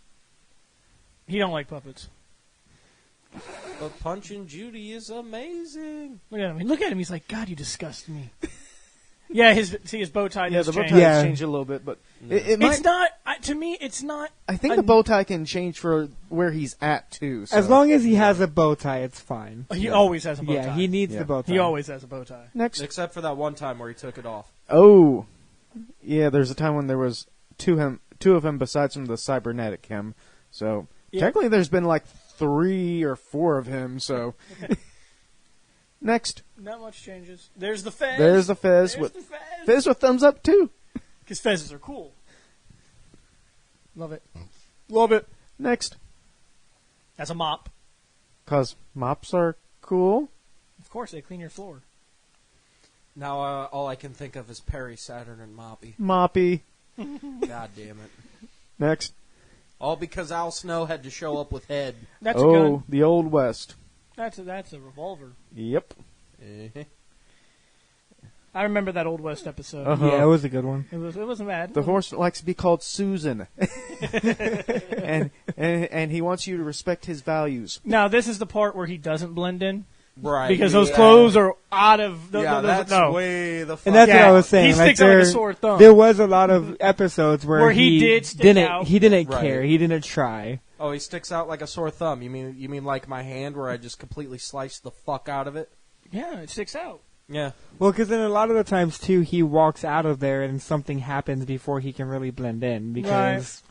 He don't like puppets. But Punching Judy is amazing. Look at him. Look at him. He's like, God, you disgust me. Yeah, his bow tie Yeah, does the bow change. tie Yeah. changed a little bit, but it might... It's not, to me, it's not. I think the bow tie can change for where he's at, too. So. As long as he has a bow tie, it's fine. He always has a bow tie. Yeah, he needs Yeah. the bow tie. He always has a bow tie. Next. Except for that one time where he took it off. Oh. Yeah, there's a time when there was two of him besides from the cybernetic him. So, technically there's been like 3 or 4 of him, so... Next. Not much changes. There's the Fez. There's the Fez. There's the Fez. Fez with thumbs up, too. Because Fezes are cool. Love it. Love it. Next. That's a mop. Because mops are cool. Of course, they clean your floor. Now all I can think of is Perry, Saturn, and Moppy. Moppy. God damn it. Next. All because Al Snow had to show up with head. That's a gun. The Old West. That's a revolver. Yep. I remember that Old West episode. Uh-huh. Yeah, it was a good one. It wasn't bad. The horse likes to be called Susan. and he wants you to respect his values. Now this is the part where he doesn't blend in Right. because those clothes are out of. that's no. way the fuck And that's Yeah. what I was saying. He sticks out like a sore thumb. There was a lot of episodes where he did stick didn't. out. He didn't Right. care. He didn't try. Oh, he sticks out like a sore thumb. You mean like my hand where I just completely sliced the fuck out of it? Yeah, it sticks out. Yeah. Well, because then a lot of the times too, he walks out of there and something happens before he can really blend in. Because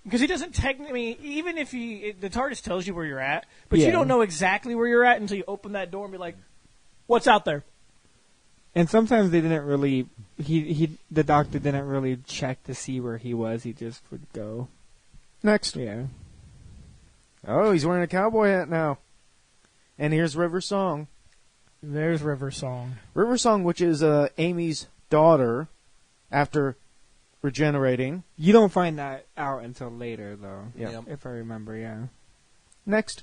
Because he doesn't technically. I mean, even if the TARDIS tells you where you're at, but you Yeah. don't know exactly where you're at until you open that door and be like, "What's out there?" and sometimes they didn't really. The doctor didn't really check to see where he was. He just would go. Next. Yeah. Oh, he's wearing a cowboy hat now. And here's River Song. There's River Song. River Song, which is Amy's daughter, after regenerating. You don't find that out until later, though. Yeah. Yep. If I remember, yeah. Next.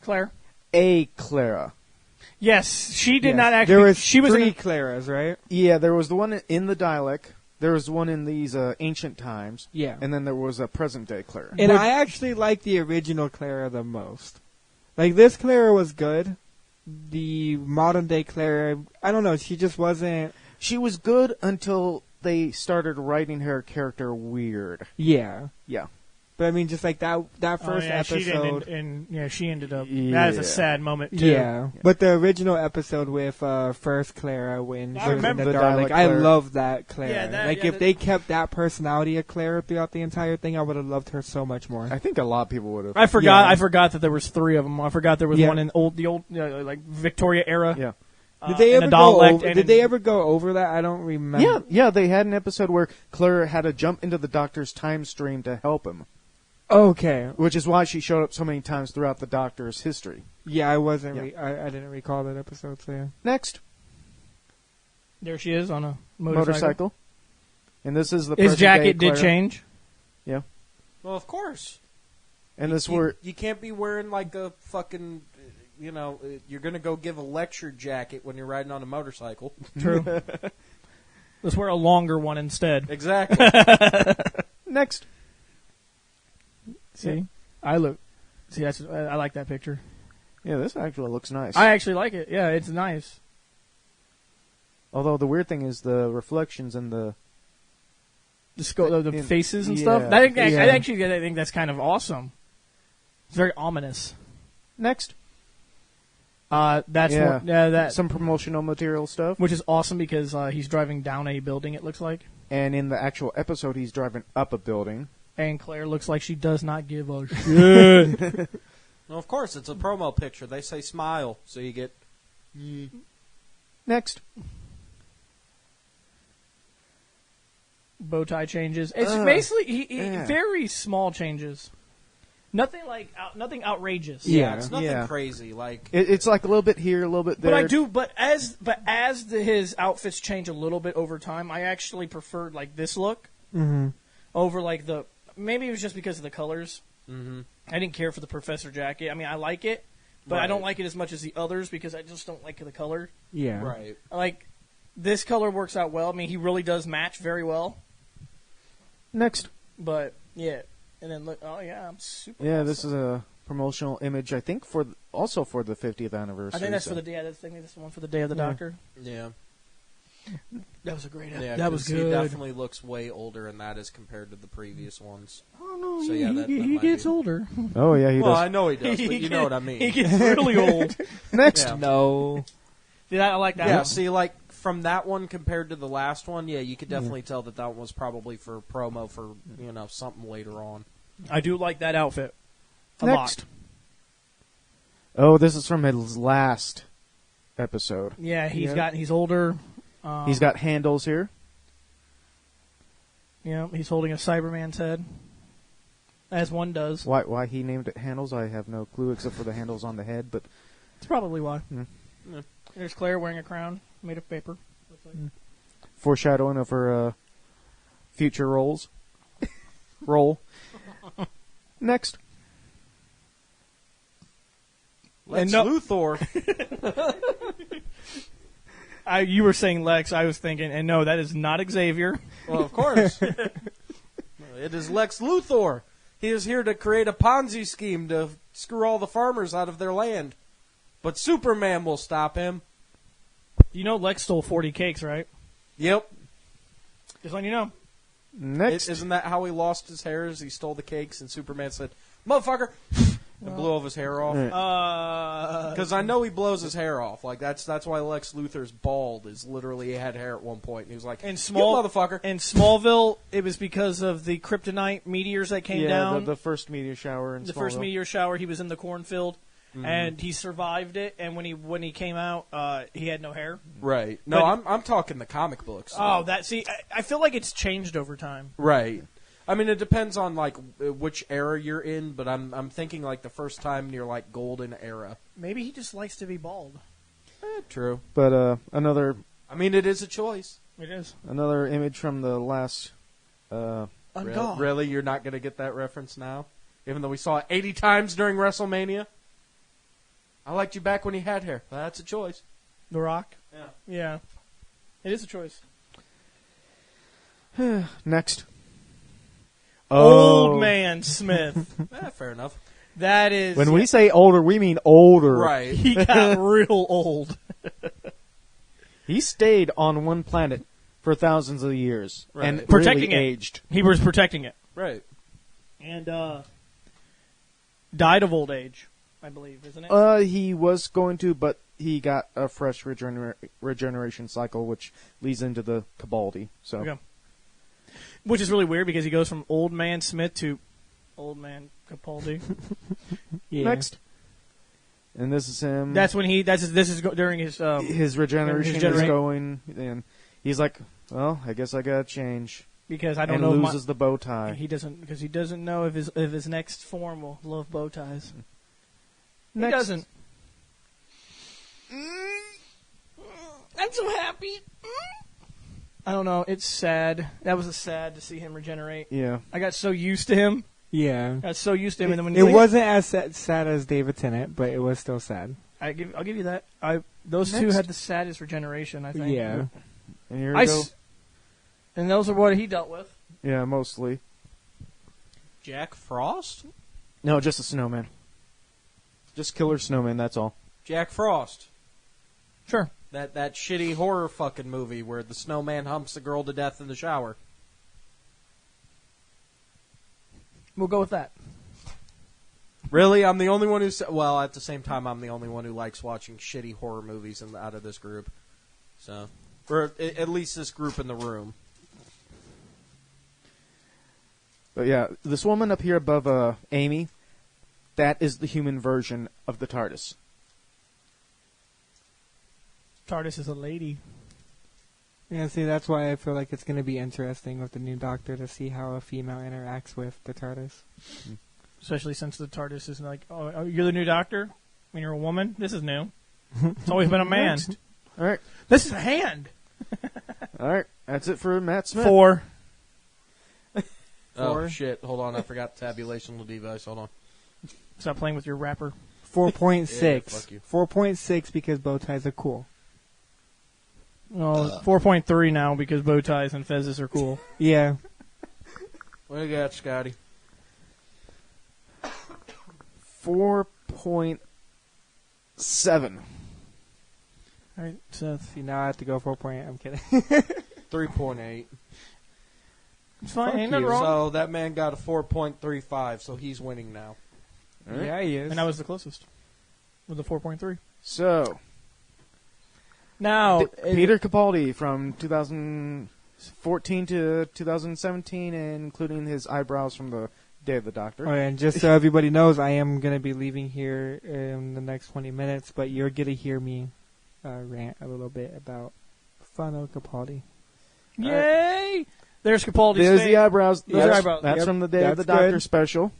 Claire. A Clara. Yes, she did Yes. not actually. There was she was 3 in, Claras, right? Yeah, there was the one in the Dalek. There was one in these ancient times. Yeah. And then there was a present-day Clara. And I actually like the original Clara the most. Like, this Clara was good. The modern-day Clara, I don't know, she just wasn't... She was good until they started writing her character weird. Yeah. Yeah. But, I mean, just like that first She didn't, episode... and she ended up. Yeah. That is a sad moment too. Yeah. But the original episode with first Clara when I she was in remember the the Dalek, Dalek I Clara. love that Clara. Yeah, that- like, yeah, if that- they kept that personality of Clara throughout the entire thing, I would have loved her so much more. I think a lot of people would have. I forgot. Yeah. I forgot that there was 3 of them. I forgot there was Yeah. one in the old like Victoria era. Yeah. Did they and ever a go Dalek over, and Did they ever go over that? I don't remember. Yeah, they had an episode where Clara had to jump into the Doctor's time stream to help him, Okay. which is why she showed up so many times throughout the Doctor's history. Yeah, I wasn't. Yeah. I didn't recall that episode. So yeah. Next, There she is on a motorcycle. And this is the His present-day jacket did Clara. change. Yeah. Well, of course. And this You, were you can't be wearing like a fucking, you're going to go give a lecture jacket when you're riding on a motorcycle. True. Let's wear a longer one instead. Exactly. next. See, I like that picture. Yeah, this actually looks nice. I actually like it. Yeah, it's nice. Although the weird thing is the reflections in the The faces and yeah. stuff. I think Yeah. I think that's kind of awesome. It's very ominous. next. That's Yeah. that Some promotional material stuff. which is awesome because he's driving down a building. It looks like, And in the actual episode, he's driving up a building. and Claire looks like she does not give a shit. Well, of course, it's a promo picture. They say smile, so you get... Next. Bow tie changes. It's basically yeah. very small changes. Nothing nothing outrageous. Yeah, it's nothing crazy. Like it's like a little bit here, a little bit there. But as his outfits change a little bit over time, I actually preferred like this look over like the. Maybe it was just because of the colors. Mm-hmm. I didn't care for the professor jacket. I mean, I like it, but I don't like it as much as the others because I just don't like the color. Yeah, right. Like this color works out well. I mean, he really does match very well. Next, but yeah. And then look, oh yeah, I'm super. Yeah, awesome. This is a promotional image, I think, also for the 50th anniversary. I think that's for the day. That's the one for the Day of the Doctor. Yeah, that was a great. Yeah, that was good. He definitely looks way older in that as compared to the previous ones. Oh no, so, he gets older. Oh yeah, he does. Well, I know he does, but you know what I mean. He gets really old. Next, no. Yeah, I like that. Yeah, one. see, like from that one compared to the last one, yeah, you could definitely tell that one was probably for promo for something later on. I do like that outfit. Next. Oh, this is from his last episode. Yeah, he's older. He's got handles here. Yeah, he's holding a Cyberman's head, as one does. Why he named it handles, I have no clue, except for the handles on the head. But it's probably why. Yeah. There's Claire wearing a crown made of paper. Foreshadowing of her future roles. Next. Lex Luthor. You were saying Lex, I was thinking, and no, that is not Xavier. Well, of course. It is Lex Luthor. He is here to create a Ponzi scheme to screw all the farmers out of their land. But Superman will stop him. You know Lex stole 40 cakes, right? Yep. Just letting you know. Next. Isn't that how he lost his hair? He stole the cakes, and Superman said, "Motherfucker!" and blew all of his hair off. Because I know he blows his hair off. Like that's why Lex Luthor's bald. Is literally he had hair at one point, and he was like, "You motherfucker!" In Smallville, it was because of the kryptonite meteors that came down. the first meteor shower in the Smallville. first meteor shower. He was in the cornfield. And he survived it, and when he came out, he had no hair. Right. No, But- I'm talking the comic books. I feel like it's changed over time. Right. I mean, it depends on like which era you're in, but I'm thinking like the first time near like golden era. Maybe he just likes to be bald. True. But another. I mean, it is a choice. It is. Another image from the last. Really, you're not going to get that reference now, even though we saw it 80 times during WrestleMania. I liked you back when you had hair. That's a choice. The Rock? Yeah. Yeah. It is a choice. Next. Old Man Smith. Fair enough. That is... When we say older, we mean older. Right. He got real old. He stayed on one planet for thousands of years. Right. And Protecting really it. aged. He was protecting it. Right. And died of old age, I believe, isn't it? He was going to, but he got a fresh regeneration cycle, which leads into the Cabaldi. So, Okay. Which is really weird because he goes from Old Man Smith to Old Man Capaldi. Yeah. Next. And this is him. That's when this is during his regeneration his is going, and he's like, "Well, I guess I gotta change." Because I don't and know. Loses the bow tie. He doesn't know if his next form will love bow ties. Next. He doesn't. I'm so happy. I don't know. It's sad. That was sad to see him regenerate. Yeah. I got so used to him. Yeah. I got so used to him, and then when It wasn't as sad as David Tennant, but it was still sad. I'll give you that. Those two had the saddest regeneration, I think. Yeah. And here we go. And those are what he dealt with. Yeah, mostly. Jack Frost? No, just a snowman. Just killer snowman, that's all. Jack Frost. Sure. That shitty horror fucking movie where the snowman humps the girl to death in the shower. We'll go with that. Really? I'm the only one who's... Well, at the same time, I'm the only one who likes watching shitty horror movies out of this group. So... Or at least this group in the room. But yeah, this woman up here above Amy, that is the human version of the TARDIS. TARDIS is a lady. Yeah, see, that's why I feel like it's going to be interesting with the new Doctor to see how a female interacts with the TARDIS. especially since the TARDIS is like, oh, you're the new Doctor? When you're a woman? This is new. It's always been a man. Next. All right. This is a hand. All right. That's it for Matt Smith. 4. Oh, shit. Hold on. I forgot the tabulation device. Hold on. Stop playing with your wrapper. 4.6. Yeah, fuck you. 4.6 because bow ties are cool. Well, 4.3 now because bow ties and fezzes are cool. Yeah. What do you got, Scotty? 4.7. All right, Seth. See, now I have to go 4.8. I'm kidding. 3.8. It's fine. Fuck Ain't nothing you. wrong. So that man got a 4.35, so he's winning now. All right. Yeah, he is. And I was the closest with the 4.3. So, Now, Peter Capaldi from 2014 to 2017, including his eyebrows from the Day of the Doctor. Oh, and just so everybody knows, I am going to be leaving here in the next 20 minutes, but you're going to hear me rant a little bit about Fano Capaldi. yay! There's Capaldi's There's face. the eyebrows. Those are That's, eyebrows. that's Yep, from the Day of the that's Doctor good. special.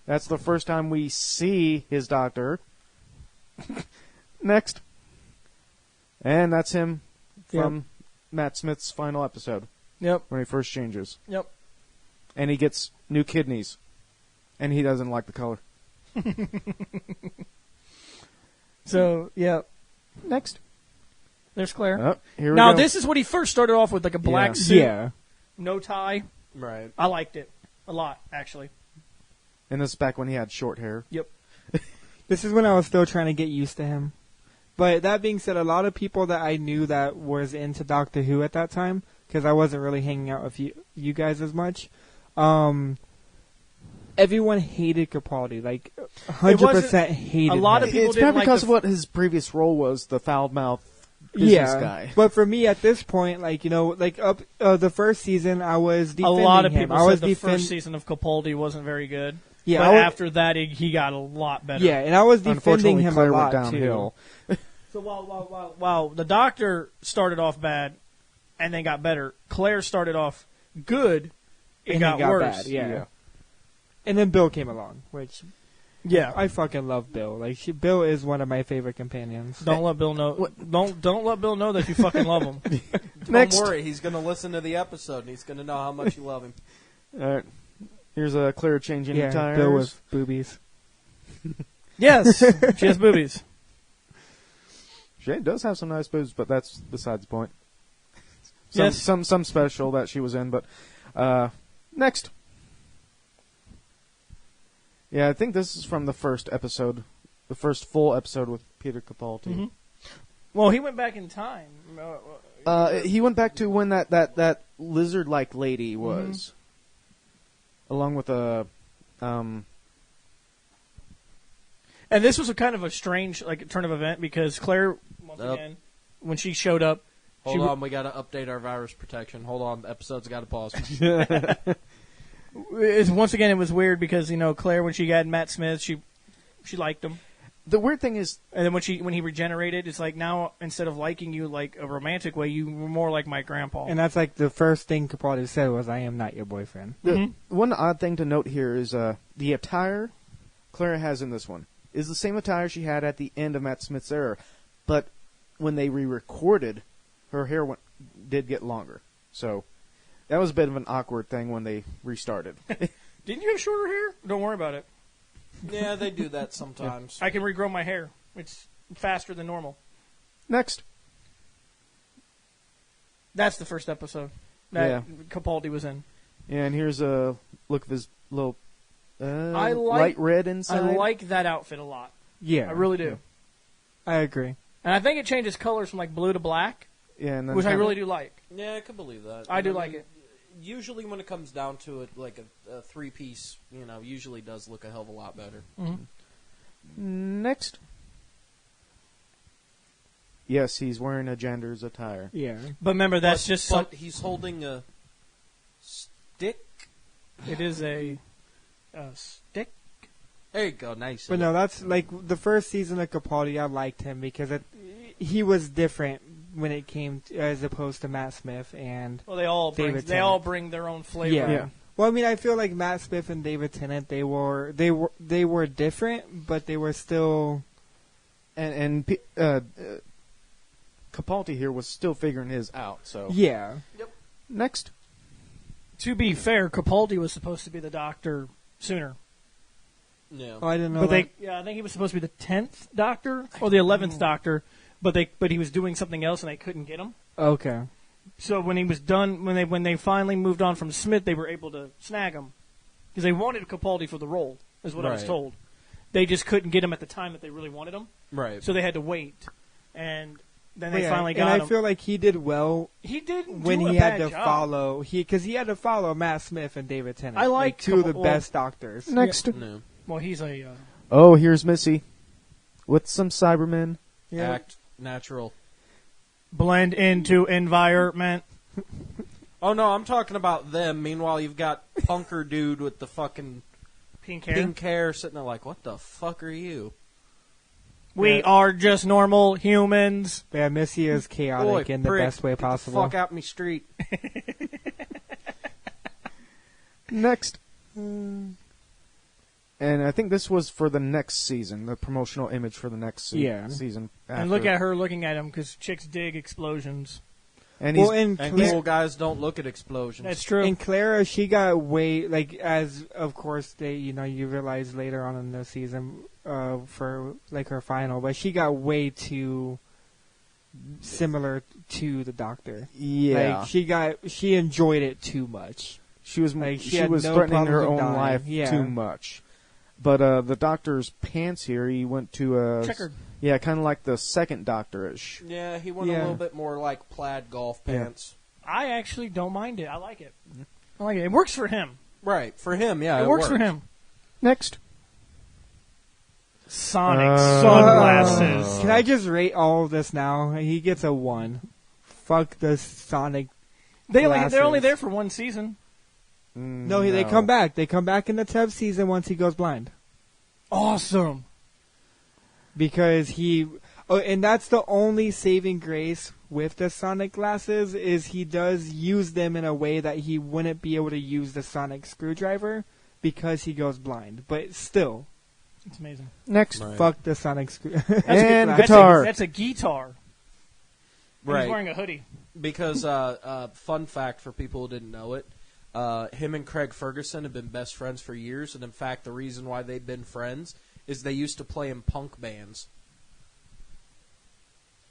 That's the first time we see his doctor. Next. And that's him from Matt Smith's final episode Yep. when he first changes. Yep. And he gets new kidneys. And he doesn't like the color. So, yeah. Next. There's Claire. Oh, here we Now, go. this is what he first started off with, like a black Yeah. suit, Yeah. no tie. Right. I liked it a lot, actually. And this is back when he had short hair. Yep. This is when I was still trying to get used to him. But that being said, a lot of people that I knew that was into Doctor Who at that time, because I wasn't really hanging out with you guys as much, everyone hated Capaldi. Like, 100% hated a lot him. of people It's didn't probably like because the of what his previous role was, the foul-mouthed business guy. But for me at this point, like, you know, like up the first season, I was A defending lot of him. people I was said the first season of Capaldi wasn't very good. Yeah, but I was- after that, he got a lot better. Yeah, and I was defending Unfortunately, him a Claire lot went downhill. too. So while the Doctor started off bad and then got better, Claire started off good and got worse. bad. Yeah. And then Bill came along, which Yeah. I fucking love Bill. Like Bill is one of my favorite companions. Don't let Bill know. Don't let Bill know that you fucking love him. Next. Don't worry, he's going to listen to the episode, and he's going to know how much you love him. All right. Here's a Claire changing Yeah, tires. Bill with boobies. Yes, she has boobies. She does have some nice boobs, but that's besides the point. Yes. Some special that she was in, but next. Yeah, I think this is from the first episode, the first full episode with Peter Capaldi. Mhm. Well, he went back in time. He went back to when that lizard-like lady was, along with a. And this was a kind of a strange turn of event because Claire, once Yep. again, when she showed up, Hold on, we got to update our virus protection. Hold on, the episode's got to pause. once again it was weird because Claire, when she got Matt Smith, she liked him, The weird thing is, and then when he regenerated, it's like now instead of liking you like a romantic way, you were more like my grandpa. And that's like the first thing Capaldi said was, "I am not your boyfriend." one odd thing to note here is the attire Claire has in this one is the same attire she had at the end of Matt Smith's era, but when they re-recorded, her hair did get longer. So that was a bit of an awkward thing when they restarted. Didn't you have shorter hair? Don't worry about it. Yeah, they do that sometimes. I can regrow my hair. It's faster than normal. Next. That's the first episode that Yeah. Capaldi was in. Yeah, and here's a look of his little I like- light red inside. I like that outfit a lot. Yeah, I really do. I agree. And I think it changes colors from blue to black, Yeah, and then which I kinda- really do like. Yeah, I could believe that. I do mean, like it. Usually when it comes down to it, like a three-piece, usually does look a hell of a lot better. Next. Yes, he's wearing a gender's attire. Yeah, But remember, that's just some. But he's holding a stick. It is a stick. There you go, nice. but no, that's like the first season of Capaldi. I liked him because he was different when it came to, as opposed to Matt Smith and Well, they all David bring Tennant. their own flavor. Yeah. Yeah. Well, I mean, I feel like Matt Smith and David Tennant, they were different, but they were still. And Capaldi here was still figuring his out. So Yeah. Yep. Next. To be fair, Capaldi was supposed to be the Doctor sooner. Yeah. Oh, I didn't know. But that. I think he was supposed to be the 10th Doctor or the 11th Doctor, but he was doing something else and they couldn't get him. Okay. So when he was done, when they finally moved on from Smith, they were able to snag him because they wanted Capaldi for the role, is what I was Right. told. They just couldn't get him at the time that they really wanted him, Right. so they had to wait. And then they Yeah, finally and got him. I feel like he did well He didn't when do he a had bad to job. follow because he had to follow Matt Smith and David Tennant. I like two of the well, best doctors. Next. No. Well, he's a. Oh, here's Missy with some Cybermen. Yeah. Act natural. Blend into environment. Oh no, I'm talking about them. Meanwhile, you've got punker dude with the fucking Pink hair. pink hair sitting there like, what the fuck are you? We Yeah. are just normal humans. Yeah, Missy is chaotic Boy, in the prick, best way get the possible. fuck out me street. Next. And I think this was for the next season, the promotional image for the next Yeah. season. And look after. at her looking at him because chicks dig explosions. And he's, Well, and And Claire, cool guys don't look at explosions. That's true. and Clara, she got way as of course they you realize later on in the season for like her final, but she got way too similar to the Doctor. yeah. Like she enjoyed it too much. She was Like, she she had was no threatening her problems own with dying. life Yeah. too much. But the Doctor's pants here, he went to Checkered. yeah, kind of like the second Doctor-ish. Yeah, he went a Yeah. little bit more like plaid golf pants. I actually don't mind it. I like it. I like it. It works for him. Right, for him, yeah. It works for him. Next. Sonic sunglasses. Can I just rate all of this now? He gets a 1. Fuck the Sonic. They're only glasses. there for one season. No, they come back. They come back in the 10th season once he goes blind. Awesome. Because and that's the only saving grace with the Sonic glasses is he does use them in a way that he wouldn't be able to use the Sonic screwdriver because he goes blind. But still, It's amazing. Next. Right. fuck the Sonic screwdriver. And That's guitar. That's a guitar. And Right. He's wearing a hoodie. Because, fun fact for people who didn't know it, him and Craig Ferguson have been best friends for years, and in fact, the reason why they've been friends is they used to play in punk bands.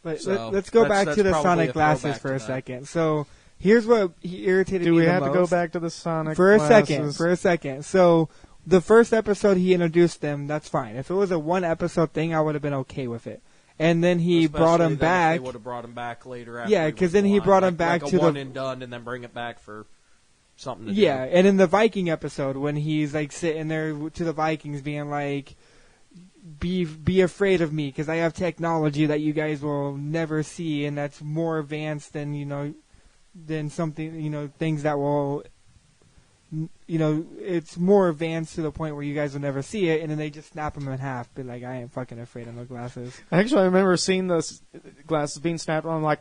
But So, let's go back that's to the probably Sonic a glasses throwback for to a that. second. So here's what he irritated Do me we the have to go most. back to the Sonic For a glasses? second. So the first episode he introduced them, that's fine. If it was a one episode thing, I would have been okay with it. And then he brought Especially him then if back. They would have brought him back later. After Yeah, he 'cause was then he blind. brought him Like- back like to a the- one and done, and then bring it back for something to do. Yeah, and in the Viking episode when he's like sitting there to the Vikings being like, be afraid of me because I have technology that you guys will never see and that's more advanced than than something things that will it's more advanced to the point where you guys will never see it, and then they just snap him in half. Be like, I ain't fucking afraid of no glasses. Actually, I remember seeing those glasses being snapped on. I'm like,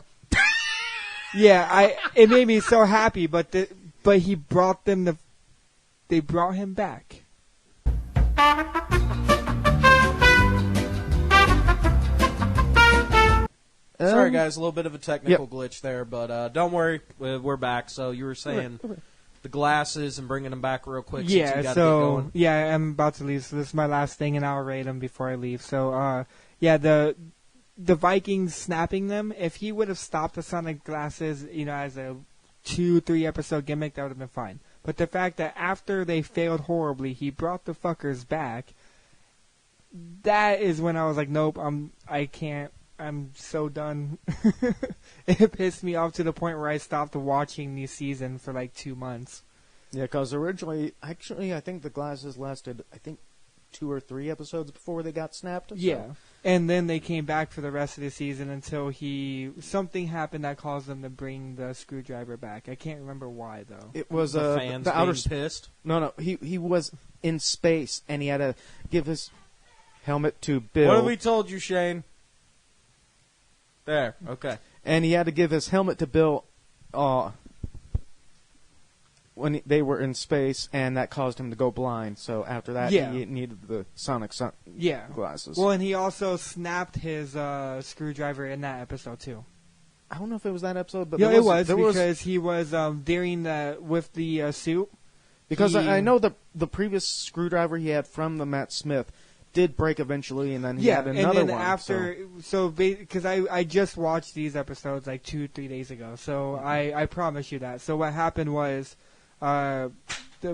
Yeah, it made me so happy, but he brought them they brought him back. Sorry, guys, a little bit of a technical glitch there, but don't worry, we're back. So you were saying the glasses and bringing them back real quick. Since you gotta get going. I'm about to leave. So this is my last thing, and I'll rate them before I leave. So the Vikings snapping them. If he would have stopped the Sonic glasses, as a 2-3 episode gimmick, that would have been fine. But the fact that after they failed horribly, he brought the fuckers back. That is when I was like, nope, I can't. I'm so done. It pissed me off to the point where I stopped watching the season for like 2 months. yeah, because originally, actually, I think the glasses lasted, 2 or 3 episodes before they got snapped. So. Yeah. And then they came back for the rest of the season until something happened that caused them to bring the screwdriver back. I can't remember why though. It was The fans the outer being pissed. No, he was in space and he had to give his helmet to Bill. What have we told you, Shane? There, okay. And he had to give his helmet to Bill. when they were in space, and that caused him to go blind. So after that, Yeah. he needed the sonic glasses. Well, and he also snapped his screwdriver in that episode too. I don't know if it was that episode, but Yeah, there it was there because he was during with the suit. because he- I know the previous screwdriver he had from the Matt Smith did break eventually, and then he had another and then one. after, because I just watched these episodes like 2-3 days ago, so I promise you that. So what happened was, the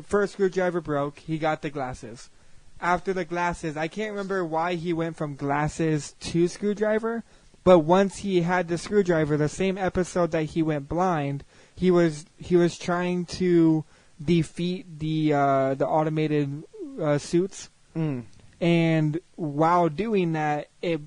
first screwdriver broke. He got the glasses. After the glasses, I can't remember why he went from glasses to screwdriver, but once he had the screwdriver, the same episode that he went blind, he was trying to defeat the automated suits. Mm. And while doing that, it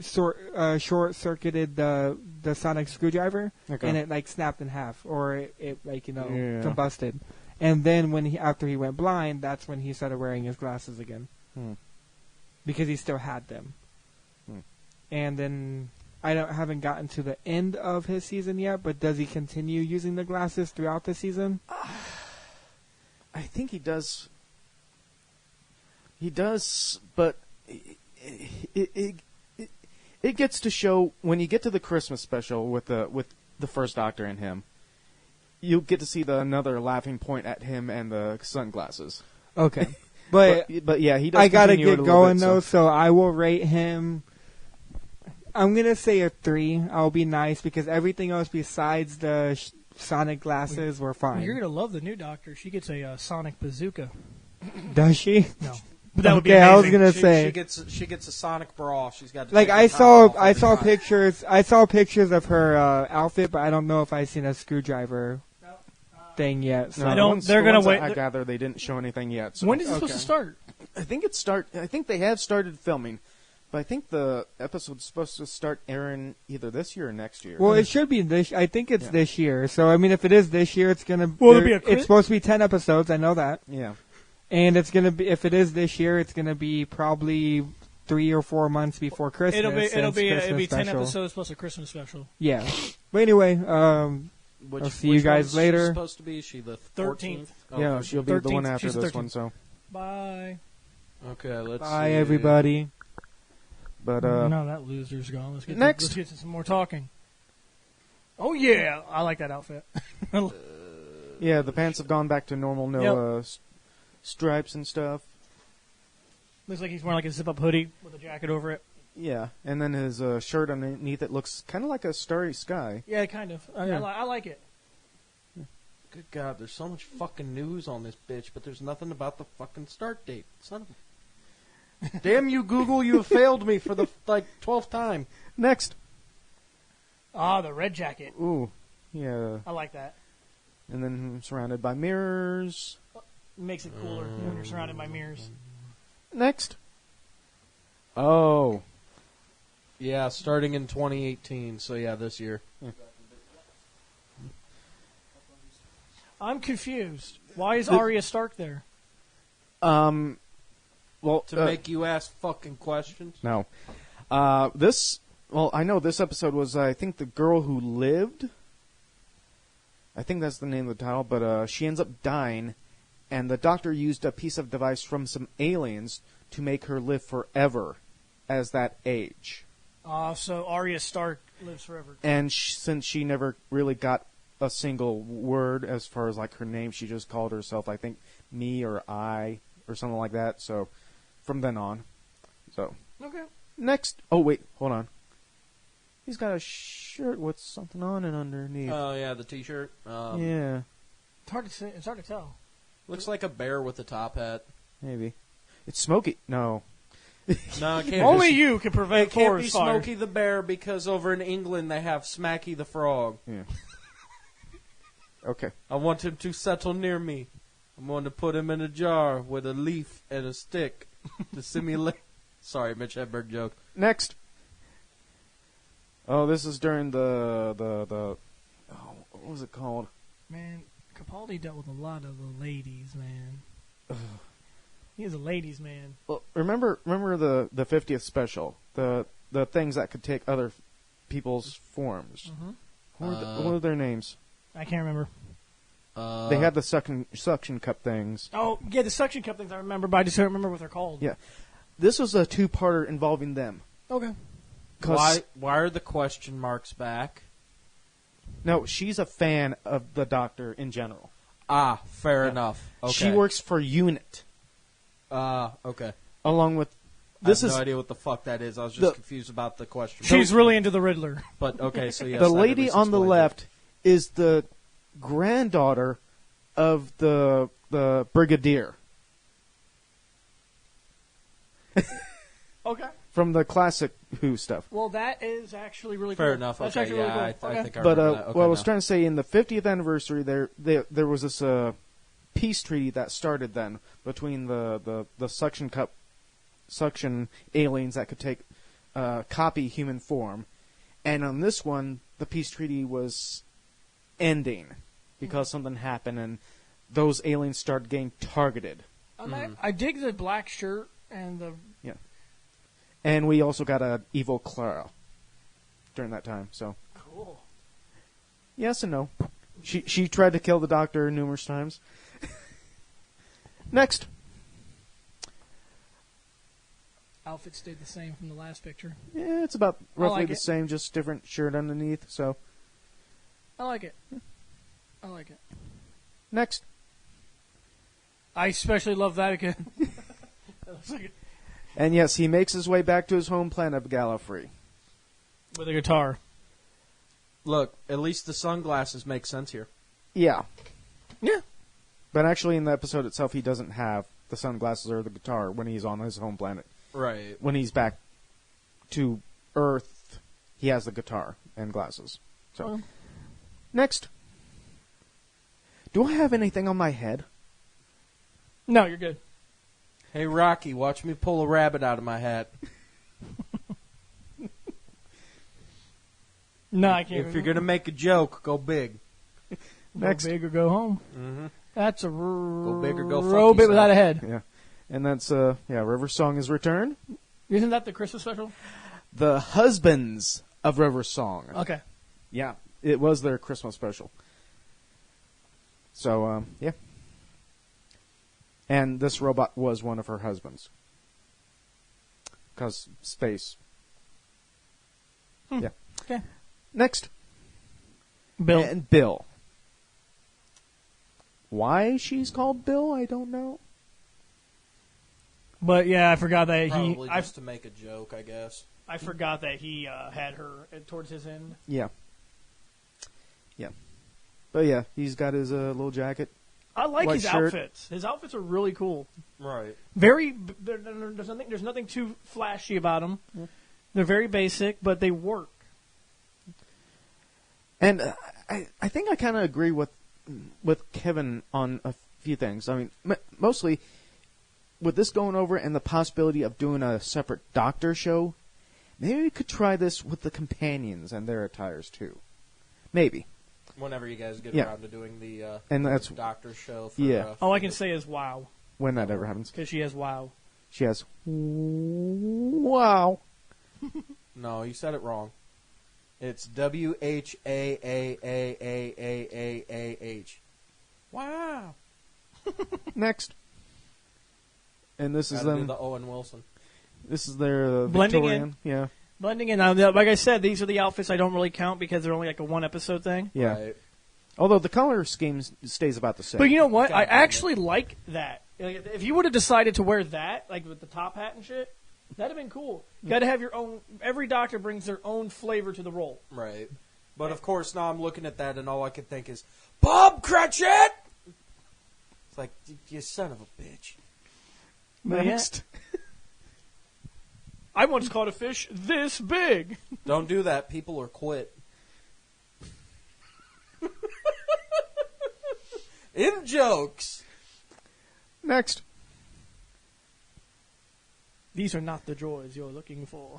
short-circuited the sonic screwdriver, Okay. and it like snapped in half, or it like Yeah. combusted. And then after he went blind, that's when he started wearing his glasses again, because he still had them. And then I haven't gotten to the end of his season yet, but does he continue using the glasses throughout the season? I think he does. He does, but it gets to show when you get to the Christmas special with the first Doctor and him. You get to see another laughing point at him and the sunglasses. Okay, but yeah, he does. I gotta continue it get a little going bit, though, so I will rate him. I'm gonna say a 3. I'll be nice because everything else besides the sonic glasses were fine. You're gonna love the new Doctor. She gets a sonic bazooka. Does she? No, but that would be Okay, I was amazing. gonna say. she gets a sonic bra. She's got to Like take I the top off saw every time. pictures. I saw pictures of her outfit, but I don't know if I've seen a screwdriver thing yet. So. No, I the don't- ones- they're the gonna ones that wait- I gather they didn't show anything yet. So When is it supposed to start? I think they have started filming, but I think the episode's supposed to start airing either this year or next year. Well, it should be this. I think it's Yeah. this year. So I mean, if it is this year, it's gonna. Will it be a it's supposed to be 10 episodes. I know that. Yeah. And it's gonna be, if it is this year, it's gonna be probably 3 or 4 months before Christmas. It'll be since Christmas 10 special. episodes plus a Christmas special. Yeah. But anyway, Which, I'll see you which guys one's later. She supposed to be? Is she the 13th. 14th? Oh, Yeah, she'll be the one 13th. after She's the this 13th. one. So, Bye. Okay, let's bye see. everybody. but No, that loser's gone. Let's get next. let's get to some more talking. Oh yeah, I like that outfit. yeah, the pants have gone back to normal. No Yep. stripes and stuff. Looks like he's wearing like a zip-up hoodie with a jacket over it. Yeah, and then his shirt underneath it looks kind of like a starry sky. Yeah, kind of. Yeah. I like it. Good God, there's so much fucking news on this bitch, but there's nothing about the fucking start date. Son of a... Damn you, Google! You have failed me for the 12th time. Next. Ah, the red jacket. Ooh, yeah. I like that. And then surrounded by mirrors. Makes it cooler when you're surrounded by mirrors. Next. Oh. Yeah, starting in 2018. So yeah, this year. I'm confused. Why is Arya Stark there? Well, To make you ask fucking questions. no. Well, I know this episode was, I think, The Girl Who Lived. I think that's the name of the title, but she ends up dying, and the Doctor used a piece of device from some aliens to make her live forever as that age. So Arya Stark lives forever. And since she never really got a single word as far as like her name, she just called herself, I think, me or I or something like that. So from then on. So Okay. next. Oh wait, hold on. He's got a shirt with something on it underneath. Oh yeah, the T-shirt. Yeah, It's hard to say. It's hard to tell. Looks like a bear with a top hat. maybe. It's Smokey. No. No, it can't. Only be, you can It prevent can't be forest fire. Smokey the bear because over in England they have Smacky the frog. Yeah. Okay. I want him to settle near me. I'm going to put him in a jar with a leaf and a stick to simulate. Sorry, Mitch Hedberg joke. Next. Oh, this is during the what was it called? Man, Capaldi dealt with a lot of the ladies, man. He's a ladies' man. Well, remember the 50th special, the things that could take other people's forms. Mm-hmm. What were their names? I can't remember. They had the suction cup things. Oh, yeah, the suction cup things I remember, but I just don't remember what they're called. Yeah. This was a two-parter involving them. Okay. Why are the question marks back? No, she's a fan of the Doctor in general. Ah, fair enough. Okay. She works for UNIT. Okay. Along with... I have no idea what the fuck that is. I was just confused about the question. She's really into the Riddler. But, okay, so yes. The lady on the left is the granddaughter of the Brigadier. Okay. From the classic Who stuff. Well, that is actually really Fair cool. enough. That's Okay, actually yeah, really cool. I think I But remember that. Okay, what I was now. trying to say, in the 50th anniversary, there was this peace treaty that started then between the suction aliens that could take copy human form, and on this one, the peace treaty was ending because something happened and those aliens started getting targeted. I dig the black shirt and the... Yeah. And we also got a evil Clara during that time, so... Cool. Yes and no. She tried to kill the Doctor numerous times. Next. Outfit stayed the same from the last picture. Yeah, it's about roughly like the it. same, just different shirt underneath, so... I like it. I like it. Next. I especially love that again. That looks like And yes, he makes his way back to his home planet of Gallifrey. with a guitar. Look, at least the sunglasses make sense here. Yeah. Yeah. But actually, in the episode itself, he doesn't have the sunglasses or the guitar when he's on his home planet. Right. When he's back to Earth, he has the guitar and glasses. So, Well. Next. Do I have anything on my head? No, you're good. Hey, Rocky, watch me pull a rabbit out of my hat. No, I can't. If you're going to make a joke, go big. Next. Go big or go home. Mm-hmm. That's a Go big or go fuck robot yourself. without a head. Yeah. And that's, River Song is returned. Isn't that the Christmas special? The Husbands of River Song. Okay. Yeah, it was their Christmas special. So, yeah. And this robot was one of her husbands. Because space. Yeah. Okay. Next. Bill. And Bill. Why she's called Bill, I don't know. But yeah, I forgot that Probably just to make a joke, I guess. I forgot that he had her towards his end. Yeah. Yeah. But yeah, he's got his little jacket. I like White his shirt. outfits. His outfits are really cool. Right. There's nothing too flashy about them. Yeah. They're very basic, but they work. And I think I kind of agree with Kevin on a few things. I mean, mostly with this going over and the possibility of doing a separate Doctor show, maybe we could try this with the companions and their attires too. Maybe. Whenever you guys get Yeah. around to doing the And that's Doctor show. For, Yeah. All I can say is wow, when that ever happens. because she has wow. She has wow. No, you said it wrong. It's WHAAAAAAAH. Wow. Next. And this is Gotta do them. the Owen Wilson. This is their Blending Victorian. Yeah. Blending in. Like I said, these are the outfits I don't really count because they're only like a one episode thing. Yeah. Right. Although the color scheme stays about the same. But you know what? I God, actually like that. Like, if you would have decided to wear that, like with the top hat and shit, that'd have been cool. You got to have your own. Every Doctor brings their own flavor to the role. Right. But of course, now I'm looking at that, and all I can think is, Bob Cratchit! It's like, you son of a bitch. Next. I once caught a fish this big. Don't do that. People are quit. In jokes. Next. These are not the joys you're looking for.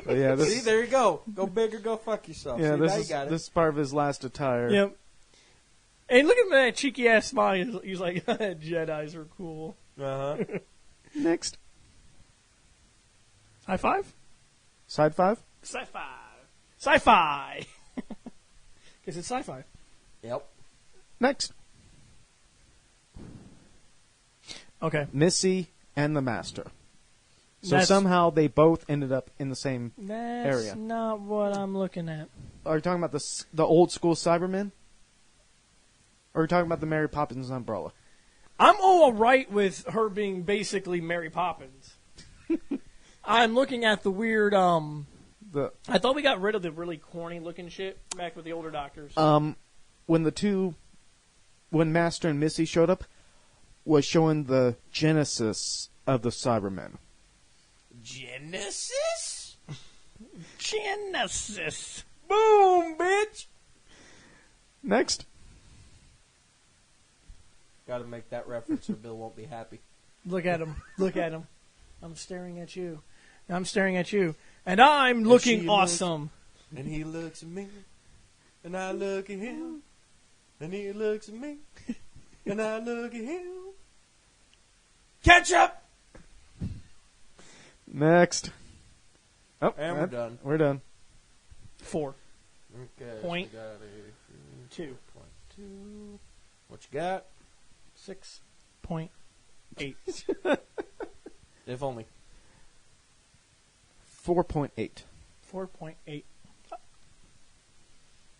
Oh, yeah, this See, there you go. Go big or go fuck yourself. yeah, See, this now is you got it. this is part of his last attire. Yep. And look at that cheeky ass smile. He's like, Jedi's are cool. Uh-huh. Next. High five? Side 5. Sci-fi. Sci-fi. Because it's sci-fi. Yep. Next, Okay. Missy and the Master. So That's- somehow they both ended up in the same That's area. not what I'm looking at. Are you talking about the old school Cybermen? Or are you talking about the Mary Poppins umbrella? I'm all right with her being basically Mary Poppins. I'm looking at the weird. The I thought we got rid of the really corny looking shit back with the older doctors. when Master and Missy showed up, was showing the genesis of the Cybermen. Genesis? Genesis. Boom, bitch! Next, Gotta make that reference or Bill won't be happy. Look at him. Look at him. I'm staring at you. I'm staring at you. And I'm looking she awesome. And he looks at me, and I look at him, and he looks at me, and I look at him. Ketchup! next. Oh, And we're done. We're done. 4. Okay, Point. so we got a 2. 2. What you got? 6.8. If only. 4.8. 4.8.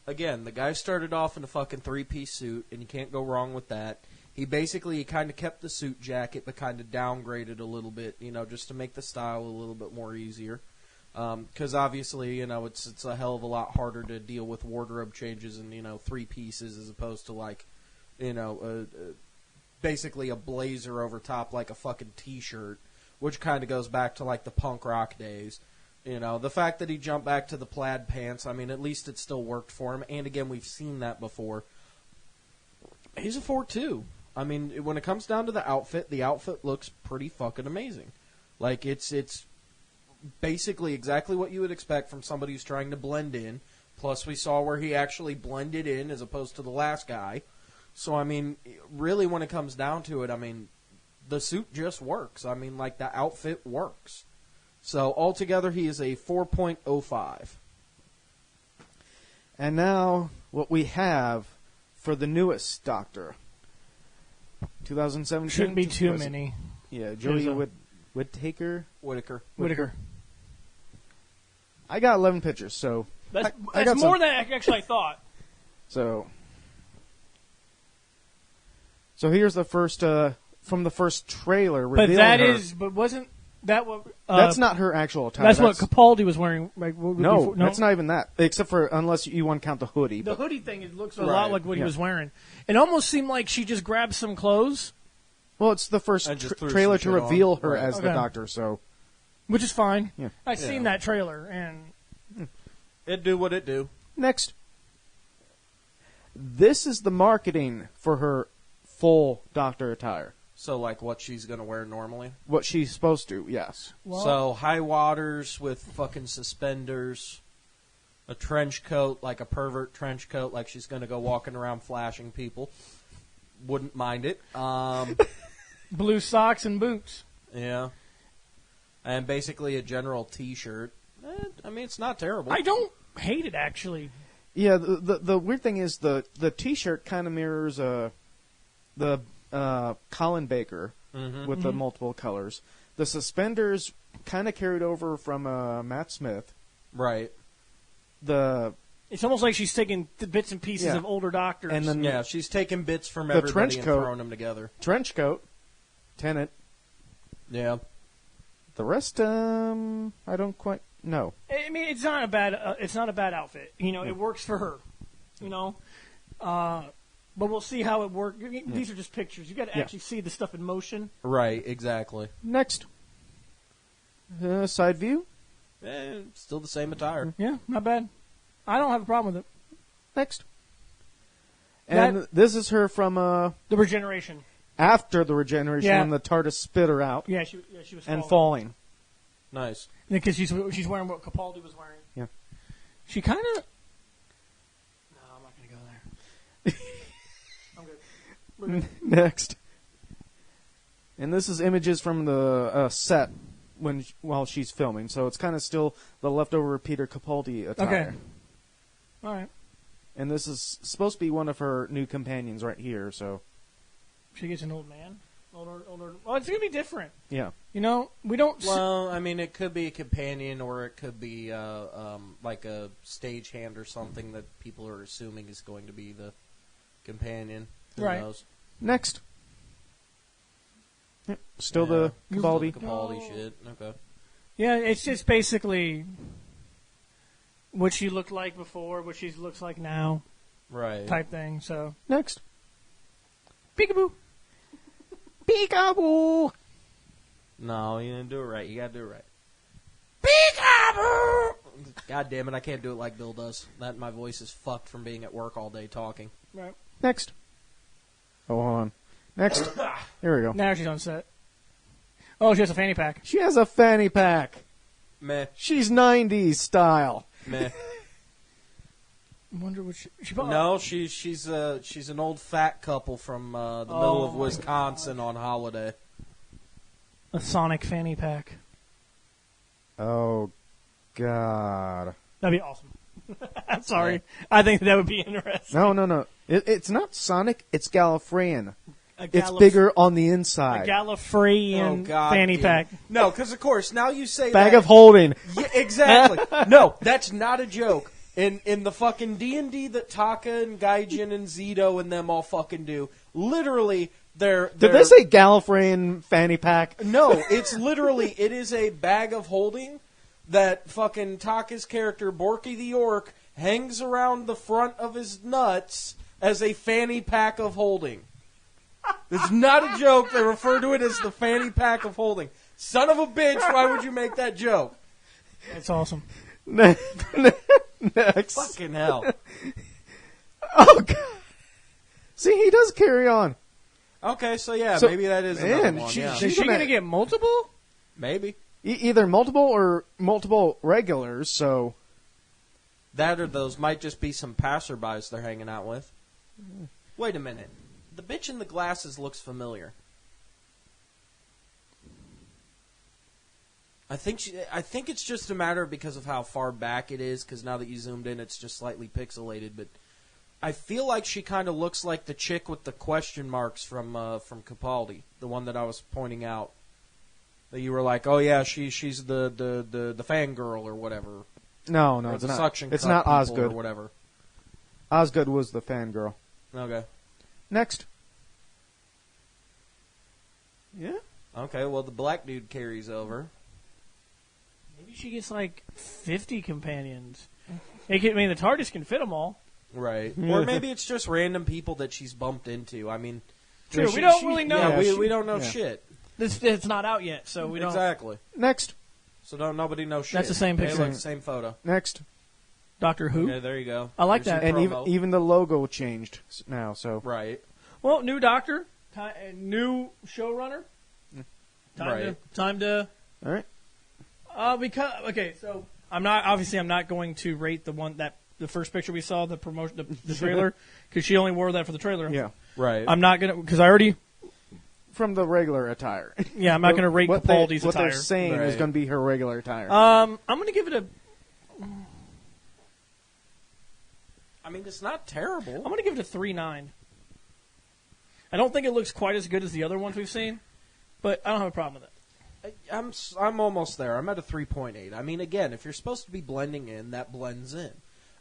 Again, the guy started off in a fucking 3-piece suit, and you can't go wrong with that. He kind of kept the suit jacket, but kind of downgraded a little bit, just to make the style a little bit more easier. Because obviously, it's a hell of a lot harder to deal with wardrobe changes in 3 pieces as opposed to like, basically a blazer over top like a fucking t-shirt, which kind of goes back to like the punk rock days. The fact that he jumped back to the plaid pants, I mean, at least it still worked for him. And again, we've seen that before. He's a 4-2. I mean, when it comes down to the outfit looks pretty fucking amazing. Like, it's basically exactly what you would expect from somebody who's trying to blend in. Plus, we saw where he actually blended in as opposed to the last guy. So, I mean, really, when it comes down to it, I mean, the suit just works. I mean, like, the outfit works. So, altogether, he is a 4.05. And now, what we have for the newest Doctor. 2017. Shouldn't be too many. Yeah, There's Jodie Whitaker. Whitaker. I got 11 pictures, so... That's I got more some. than I thought. So here's the first, from the first trailer But revealing her. but wasn't that what... That's not her actual attire. That's what Capaldi was wearing. Like, No, that's not even that. Except for, unless you want to count the hoodie. The but- hoodie thing, it looks a Right. lot like what he was wearing. It almost seemed like she just grabbed some clothes, Well, it's the first And just threw trailer some to shit on. reveal her Right. as the Okay. Doctor, so... which is fine. Yeah. I've seen that trailer, and It do what it do. Next. This is the marketing for her full Doctor attire. So, like, what she's going to wear normally. What she's supposed to, yes. well, So, high waters with fucking suspenders, a trench coat, like a pervert trench coat, like she's going to go walking around flashing people. Wouldn't mind it. blue socks and boots. Yeah. And basically a general T-shirt. I mean, it's not terrible. I don't hate it, actually. Yeah, the weird thing is the T-shirt kind of mirrors the Colin Baker with the multiple colors. The suspenders kind of carried over from Matt Smith. Right. It's almost like she's taking the bits and pieces Yeah. of older doctors. And then Yeah, she's taking bits from The everybody trench and coat. throwing them together. trench coat, Tennant. Yeah. The rest, I don't quite know. I mean, it's not a bad outfit. It works for her. But we'll see how it works. These are just pictures. You got to Yeah. actually see the stuff in motion. Right, exactly. Next. Side view. Still the same attire. Yeah, not bad. I don't have a problem with it. Next. And this is her from The regeneration. after the regeneration Yeah. when the TARDIS spit her out Yeah, she was and falling. falling. Nice. Because she's wearing what Capaldi was wearing. Yeah. She kind of. No, I'm not going to go there. I'm good. We're good. Next. And this is images from the set while she's filming, so it's kind of still the leftover Peter Capaldi attire. Okay. All right. And this is supposed to be one of her new companions right here, so... She gets an old man? Older. Well, it's going to be different. Yeah. You know, we don't... Well, I mean, it could be a companion, or it could be like a stagehand or something that people are assuming is going to be the companion. Who Right. knows? Next. Yep. Still the Capaldi. Capaldi shit. Okay. Yeah, it's just basically what she looked like before, what she looks like now, Right. type thing. So, Next. peekaboo. Peekaboo! No, you didn't do it right. You gotta do it right. Peekaboo! God damn it, I can't do it like Bill does. That my voice is fucked from being at work all day talking. Right. Next. Oh, hold on. Next. Here we go. Now she's on set. Oh, she has a fanny pack. She has a fanny pack. Meh. She's 90s style. Meh. I wonder what she No, she's an old fat couple from the middle of Wisconsin on holiday. a Sonic fanny pack. Oh, God. That'd be awesome. I'm sorry. Yeah. I think that would be interesting. No. It's not Sonic. It's Gallifreyan. It's bigger on the inside. A Gallifreyan fanny pack. No, because of course now you say Bag that, of holding. Yeah, exactly. No, that's not a joke. In the fucking D&D that Taka and Gaijin and Zito and them all fucking do, literally they're Did they say Gallifreyan fanny pack? No, it's literally it is a bag of holding that fucking Taka's character Borky the Orc hangs around the front of his nuts as a fanny pack of holding. It's not a joke. They refer to it as the fanny pack of holding. Son of a bitch, why would you make that joke? That's awesome. Next. Fucking hell. Oh, God. See, he does carry on. Okay, so yeah, So- maybe that is man, another one. she- Yeah. she- Is she going to get multiple? Maybe. Either multiple or multiple regulars, so... That or those might just be some passerbys they're hanging out with. Wait a minute. The bitch in the glasses looks familiar. I think it's just a matter because of how far back it is, because now that you zoomed in, it's just slightly pixelated. But I feel like she kind of looks like the chick with the question marks from Capaldi, the one that I was pointing out. That you were like, oh yeah, she's the fangirl or whatever. No, Or it's the not. suction It's cup not people Osgood. or whatever. Osgood was the fangirl. Okay. Next. Yeah? Okay, well, the black dude carries over. Maybe she gets like 50 companions. I mean, the TARDIS can fit them all. Right. Or maybe it's just random people that she's bumped into. I mean... True, we don't really know. Yeah, we don't know shit. It's not out yet, so we don't. Exactly. Next. So nobody knows shit. That's the same picture. Hey, look, same photo. Next. Doctor Who? Okay, there you go. I like There's that. your And promo. even the logo changed now, so... Right. Well, new Doctor, new showrunner. Time to. All right. So I'm not going to rate the first picture we saw, the promotion, the trailer, because she only wore that for the trailer. Yeah. Right. I'm not gonna, because I already. From the regular attire. Yeah, I'm not going to rate Capaldi's what attire. they're saying is going to be her regular attire. I'm going to give it I mean, it's not terrible. I'm going to give it a 3.9. I don't think it looks quite as good as the other ones we've seen, but I don't have a problem with it. I'm almost there. I'm at a 3.8. I mean, again, if you're supposed to be blending in, that blends in.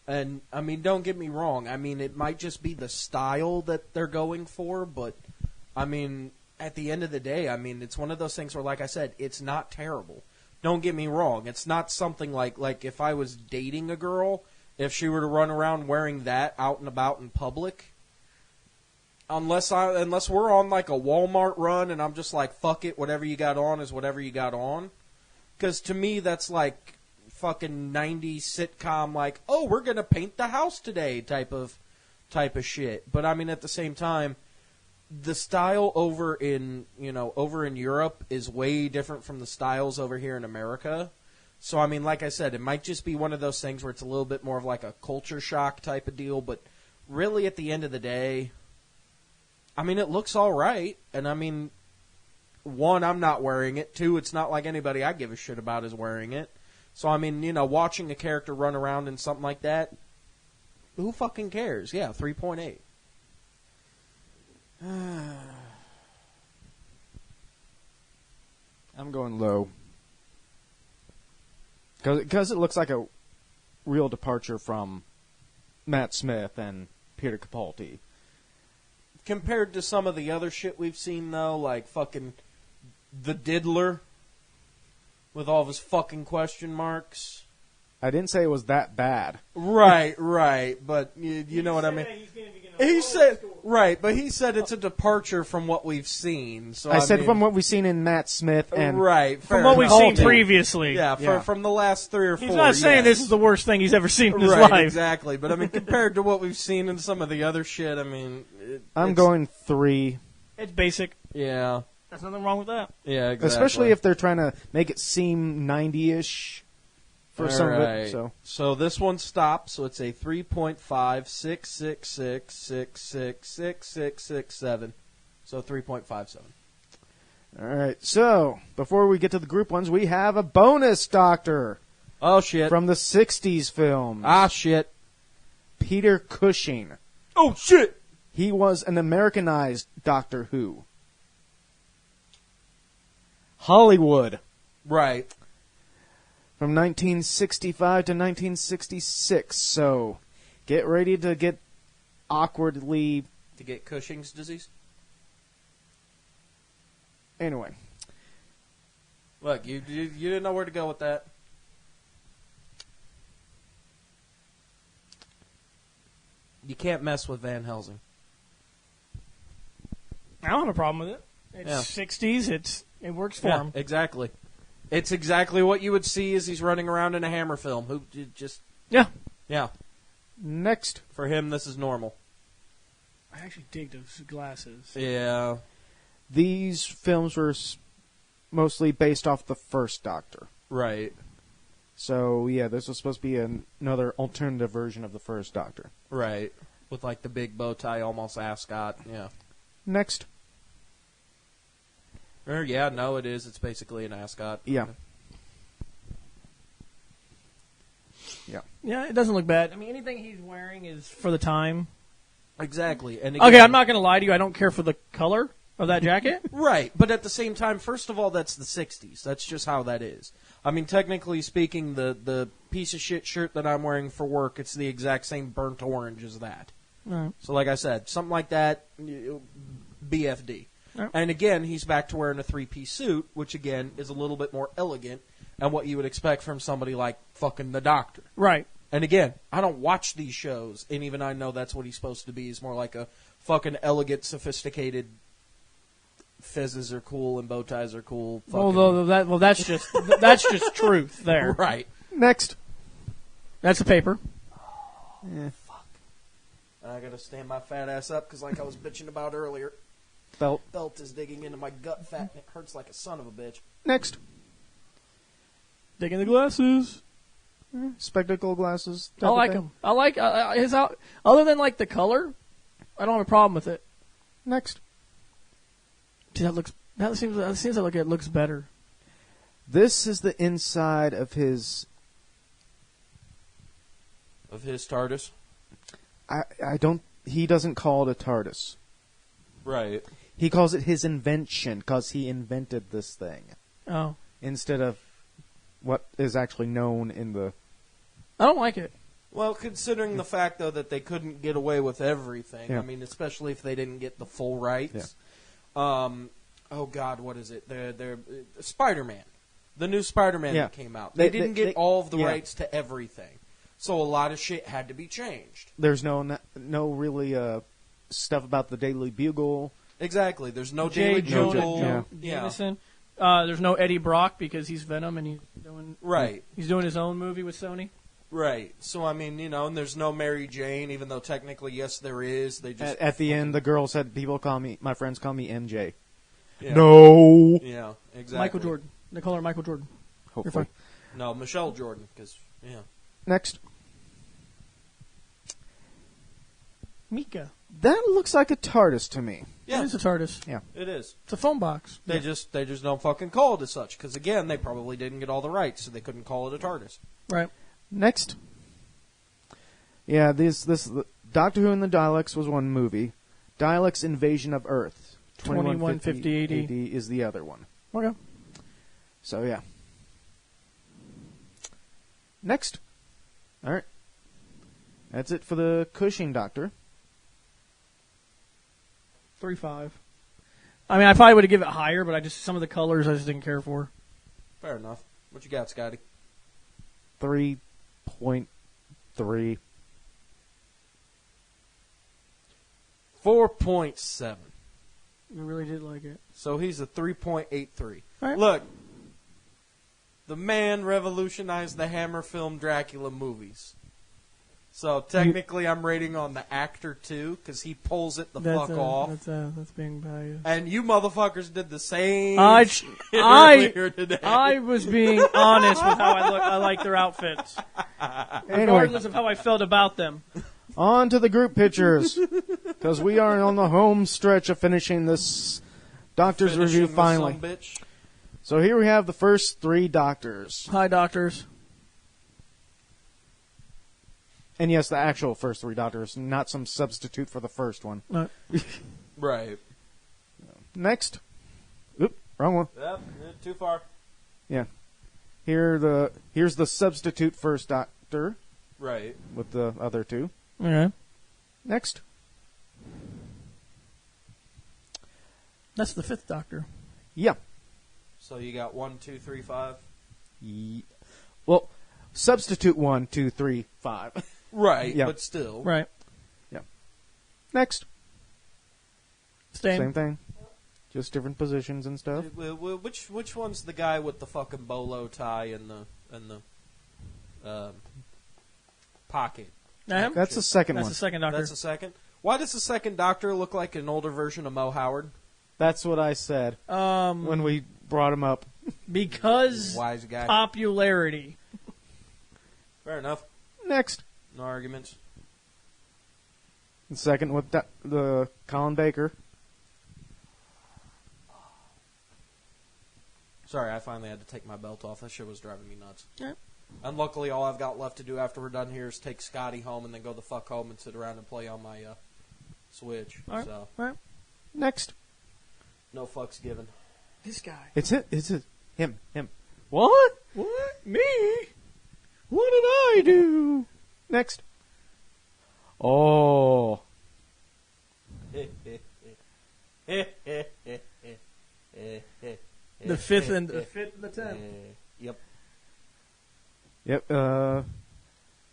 And, I mean, don't get me wrong. I mean, it might just be the style that they're going for, but, I mean, at the end of the day, I mean, it's one of those things where, like I said, it's not terrible. Don't get me wrong. It's not something like if I was dating a girl, if she were to run around wearing that out and about in public, unless we're on like a Walmart run and I'm just like, fuck it, whatever you got on is whatever you got on. Because to me, that's like fucking 90s sitcom, like, oh, we're going to paint the house today type of shit. But I mean, at the same time, the style over in Europe is way different from the styles over here in America. So, I mean, like I said, it might just be one of those things where it's a little bit more of like a culture shock type of deal. But really, at the end of the day, I mean, it looks all right. And, I mean, one, I'm not wearing it. Two, it's not like anybody I give a shit about is wearing it. So, I mean, watching a character run around in something like that, who fucking cares? Yeah, 3.8. I'm going low. Because it looks like a real departure from Matt Smith and Peter Capaldi. Compared to some of the other shit we've seen, though, like fucking The Diddler with all of his fucking question marks. I didn't say it was that bad. Right, but you know what I mean? He said, right, but he said it's a departure from what we've seen. So I said mean, from what we've seen in Matt Smith and... Right. From what we've seen previously. Yeah, from the last 3 or 4. He's not saying this is the worst thing he's ever seen in his right, life. Exactly. But I mean, compared to what we've seen in some of the other shit, I mean... I'm going 3. It's basic. Yeah. There's nothing wrong with that. Yeah, exactly. Especially if they're trying to make it seem 90-ish for some of it. So this one stops, so it's a 3.56666666667. So 3.57. All right. So before we get to the group ones, we have a bonus doctor. Oh shit! From the '60s film. Ah shit! Peter Cushing. Oh shit! He was an Americanized Doctor Who. Hollywood. Right. From 1965 to 1966. So get ready to get awkwardly... To get Cushing's disease? Anyway. Look, you didn't know where to go with that. You can't mess with Van Helsing. I don't have a problem with it. It's 60s. It works for him. Exactly. It's exactly what you would see as he's running around in a Hammer film. Who just Yeah. Next. For him, this is normal. I actually dig those glasses. Yeah. These films were mostly based off the first Doctor. Right. So, yeah, this was supposed to be another alternative version of the first Doctor. Right. With, like, the big bow tie, almost ascot. Yeah. Next. Yeah, no, it is. It's basically an ascot. Yeah. Yeah, it doesn't look bad. I mean, anything he's wearing is for the time. Exactly. And again, okay, I'm not going to lie to you. I don't care for the color of that jacket. Right. But at the same time, first of all, that's the 60s. That's just how that is. I mean, technically speaking, the piece of shit shirt that I'm wearing for work, it's the exact same burnt orange as that. Right. So like I said, something like that, BFD. Right. And again, he's back to wearing a 3-piece suit, which again is a little bit more elegant and what you would expect from somebody like fucking the Doctor. Right. And again, I don't watch these shows, and even I know that's what he's supposed to be. He's more like a fucking elegant, sophisticated. Fizzes are cool and bow ties are cool. That's just truth there. Right. Next. That's the paper. Yeah. Fuck. I gotta stand my fat ass up because, like I was bitching about earlier, belt is digging into my gut fat and it hurts like a son of a bitch. Next. Digging the glasses. Spectacle glasses. I like them. I like his out. Other than like the color, I don't have a problem with it. Next. Dude, that seems like it looks better. This is the inside of his TARDIS. He doesn't call it a TARDIS. Right. He calls it his invention because he invented this thing. Oh. Instead of what is actually known in the... I don't like it. Well, considering the fact, though, that they couldn't get away with everything, yeah. I mean, especially if they didn't get the full rights. Yeah. Oh, God, what is it? They're Spider-Man. The new Spider-Man that came out. They didn't get all of the rights to everything. So a lot of shit had to be changed. There's no really stuff about the Daily Bugle. Exactly. There's no Daily Bugle. Jameson. There's no Eddie Brock because he's Venom and he's doing his own movie with Sony. Right. So, I mean, and there's no Mary Jane, even though technically, yes, there is. They just at the end, the girl said, my friends call me MJ. Yeah. No. Yeah, exactly. Michael Jordan. They call her Michael Jordan. Hopefully. No, Michelle Jordan, because, Next. Mika. That looks like a TARDIS to me. Yeah. It is a TARDIS. Yeah. It is. It's a phone box. They just don't fucking call it as such, because, again, they probably didn't get all the rights, so they couldn't call it a TARDIS. Right. Next. Yeah, this Doctor Who and the Daleks was one movie. Daleks Invasion of Earth. 2150 AD is the other one. Okay. So, yeah. Next. All right. That's it for the Cushing Doctor. 3.5. I mean, I probably would have given it higher, but some of the colors I just didn't care for. Fair enough. What you got, Scotty? 3.3. 4.7. I really did like it. So he's a 3.83. Right. Look, the man revolutionized the Hammer film Dracula movies. So technically, I'm rating on the actor too, because he pulls it the fuck off. That's being biased. And you motherfuckers did the same shit earlier today. I was being honest with how I look. I like their outfits, regardless of how I felt about them. On to the group pictures, because we are on the home stretch of finishing this Doctor's review finally. Bitch. So here we have the first 3 Doctors. Hi, doctors. And yes, the actual first 3 Doctors, not some substitute for the first one. Right. Next. Oop, wrong one. Yep, too far. Yeah. Here's the substitute first Doctor Right. with the other 2. Okay. Next. That's the 5th Doctor. Yeah. So you got 1, 2, 3, 5. Well, substitute 1, 2, 3, 5. Right, Yeah. but still. Right. Yeah. Next. Same. Same thing. Just different positions and stuff. Which one's the guy with the fucking bolo tie and the pocket? That's the second That's one. the second Doctor. That's the second. Why does the second Doctor look like an older version of Mo Howard? That's what I said when we brought him up. Because Wise guy. popularity. Fair enough. Next. No arguments. The second with the Colin Baker. Sorry, I finally had to take my belt off. That shit was driving me nuts. Yeah. And luckily, all I've got left to do after we're done here is take Scotty home and then go the fuck home and sit around and play on my Switch. All right. So, All right. Next. no fucks given. This guy. It's him. What? What? Me? What did I do? Next. Oh. The 5th and the 10th. Yep.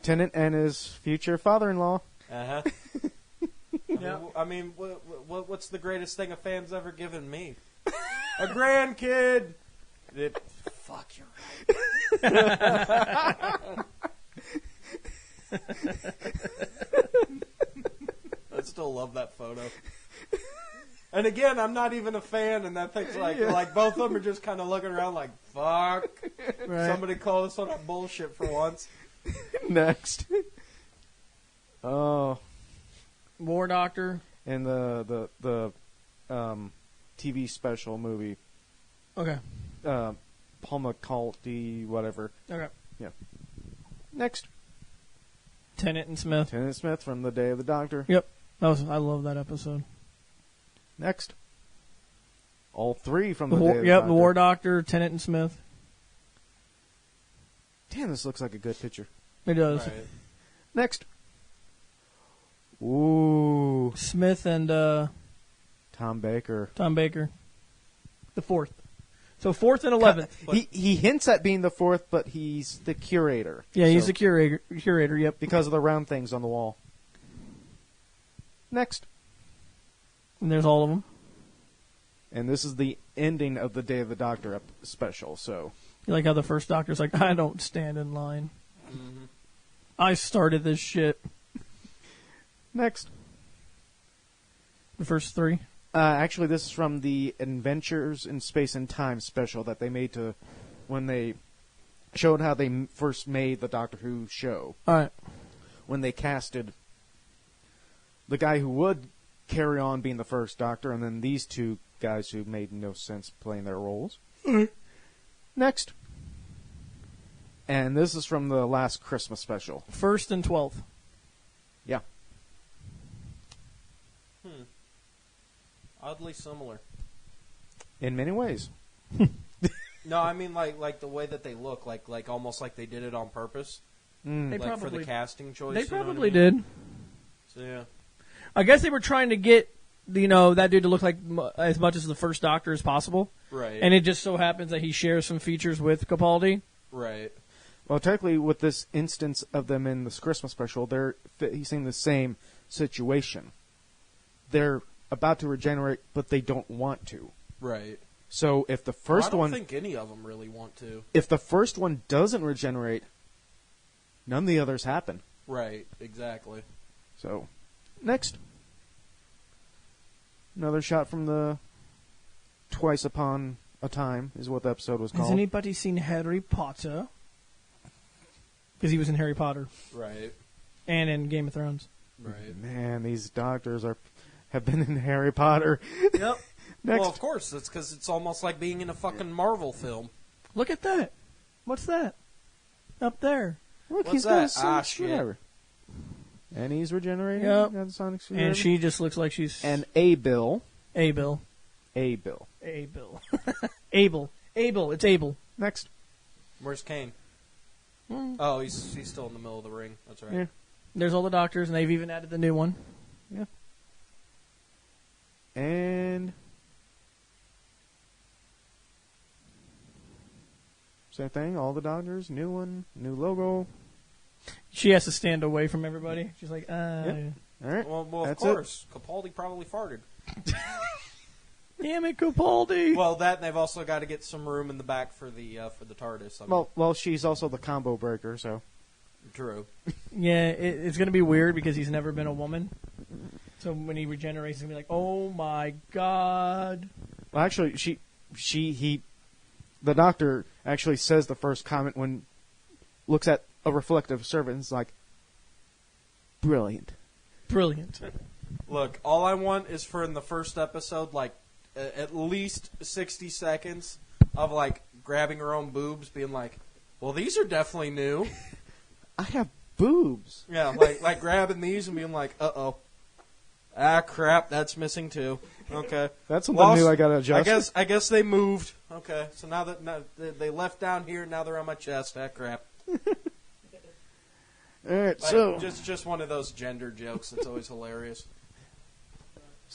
Tennant and his future father-in-law. Uh-huh. Yeah. I mean, what's the greatest thing a fan's ever given me? A grandkid! Fuck, you're right. I still love that photo. And again, I'm not even a fan, and that thing's like both of them are just kind of looking around like, fuck. Right. Somebody call us on a bullshit for once. Next. Oh. War Doctor. And the TV special movie. Okay. Paul McCarthy, whatever. Okay. Yeah. Next. Tennant and Smith. Tennant Smith from The Day of the Doctor. Yep. I love that episode. Next. All 3 from The Day of the Doctor. Yep, the War Doctor, Tennant and Smith. Damn, this looks like a good picture. It does. Right. Next. Ooh. Smith and Tom Baker. Tom Baker. The 4th. So 4th and 11th. He hints at being the 4th, but he's the curator. Yeah, he's So- the curator, yep. because of the round things on the wall. Next. And there's all of them. And this is the ending of the Day of the Doctor special, so... You like how the first Doctor's like, I don't stand in line. Mm-hmm. I started this shit. Next. The first 3. Actually, this is from the Adventures in Space and Time special that they made to... when they showed how they first made the Doctor Who show. All right. When they casted the guy who would carry on being the first Doctor, and then these 2 guys who made no sense playing their roles. Next. And this is from the last Christmas special. 1st and 12th. Oddly similar. In many ways. No, I mean like the way that they look, like almost like they did it on purpose. They Like for probably the casting choice. They you know what I probably mean? did. So, yeah. I guess they were trying to get that dude to look like as much as the first Doctor as possible. Right. And it just so happens that he shares some features with Capaldi. Right. Well, technically, with this instance of them in this Christmas special, he's in the same situation. They're about to regenerate, but they don't want to. Right. So if the first I one, don't think any of them really want to. if the first one doesn't regenerate, none of the others happen. Right. Exactly. So, next, another shot from the Twice Upon a Time is what the episode was called. Has anybody seen Harry Potter? Because he was in Harry Potter Right. and in Game of Thrones. Right. Man, these doctors have been in Harry Potter. Yep. Next, Well, of course. That's because it's almost like being in a fucking Marvel film. Look at that. What's that? Up there. look, what's he's got a that? Sonic Shit. screwdriver. And he's regenerating. Yep. Got a Sonic screwdriver. And she just looks like she's... And Abel. Abel. Abel. Abel. Abel. Abel. It's Abel. Next. Where's Kane? Hmm. Oh, he's still in the middle of the ring. That's right. Yeah. There's all the Doctors, and they've even added the new one. Yeah. And same thing. All the doctors. New one. New logo. She has to stand away from everybody. She's like, Yep. All right. Well, of That's course. Capaldi probably farted. damn it, Capaldi. Well, that and they've also got to get some room in the back for the TARDIS. I mean, Well, she's also the combo breaker, so. true. Yeah, it's going to be weird because he's never been a woman. So when he regenerates, he's going to be like, oh my god. Well, actually, the doctor actually says the first comment when looks at a reflective servant. It's like, brilliant. Brilliant. Look, all I want is for in the first episode, like, at least 60 seconds of, like, grabbing her own boobs, being like, well, these are definitely new. I have boobs. Yeah, like grabbing these and being like, uh-oh. Ah, crap, that's missing too. Okay. That's something new I gotta adjust. I guess they moved. Okay, so now they left down here, now they're on my chest. Ah, crap. All right, Like, so just one of those gender jokes that's always hilarious.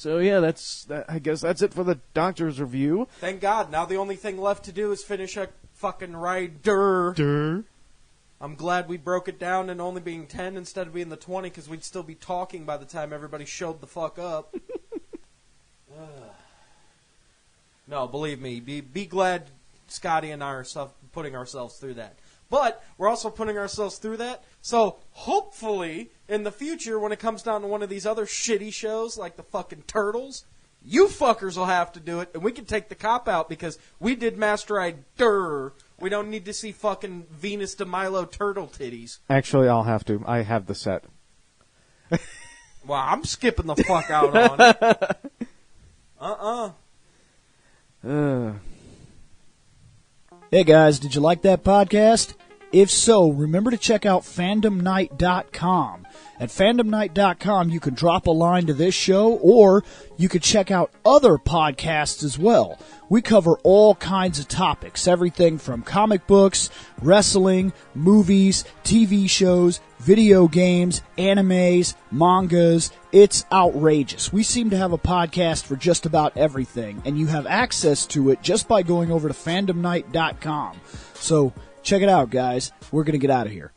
yeah, I guess that's it for the doctor's review. Thank God. Now the only thing left to do is finish a fucking rider. Durr. I'm glad we broke it down and only being 10 instead of being the 20 because we'd still be talking by the time everybody showed the fuck up. No, believe me. Be glad Scotty and I are putting ourselves through that. But we're also putting ourselves through that. So hopefully in the future when it comes down to one of these other shitty shows like the fucking Turtles, you fuckers will have to do it and we can take the cop out because we did Master Rider. We don't need to see fucking Venus de Milo turtle titties. Actually, I'll have to. I have the set. Well, I'm skipping the fuck out on it. Hey guys, did you like that podcast? If so, remember to check out fandomnight.com. At fandomnight.com, you can drop a line to this show, or you can check out other podcasts as well. We cover all kinds of topics, everything from comic books, wrestling, movies, TV shows, video games, animes, mangas. It's outrageous. We seem to have a podcast for just about everything, and you have access to it just by going over to fandomnight.com. So check it out, guys. We're going to get out of here.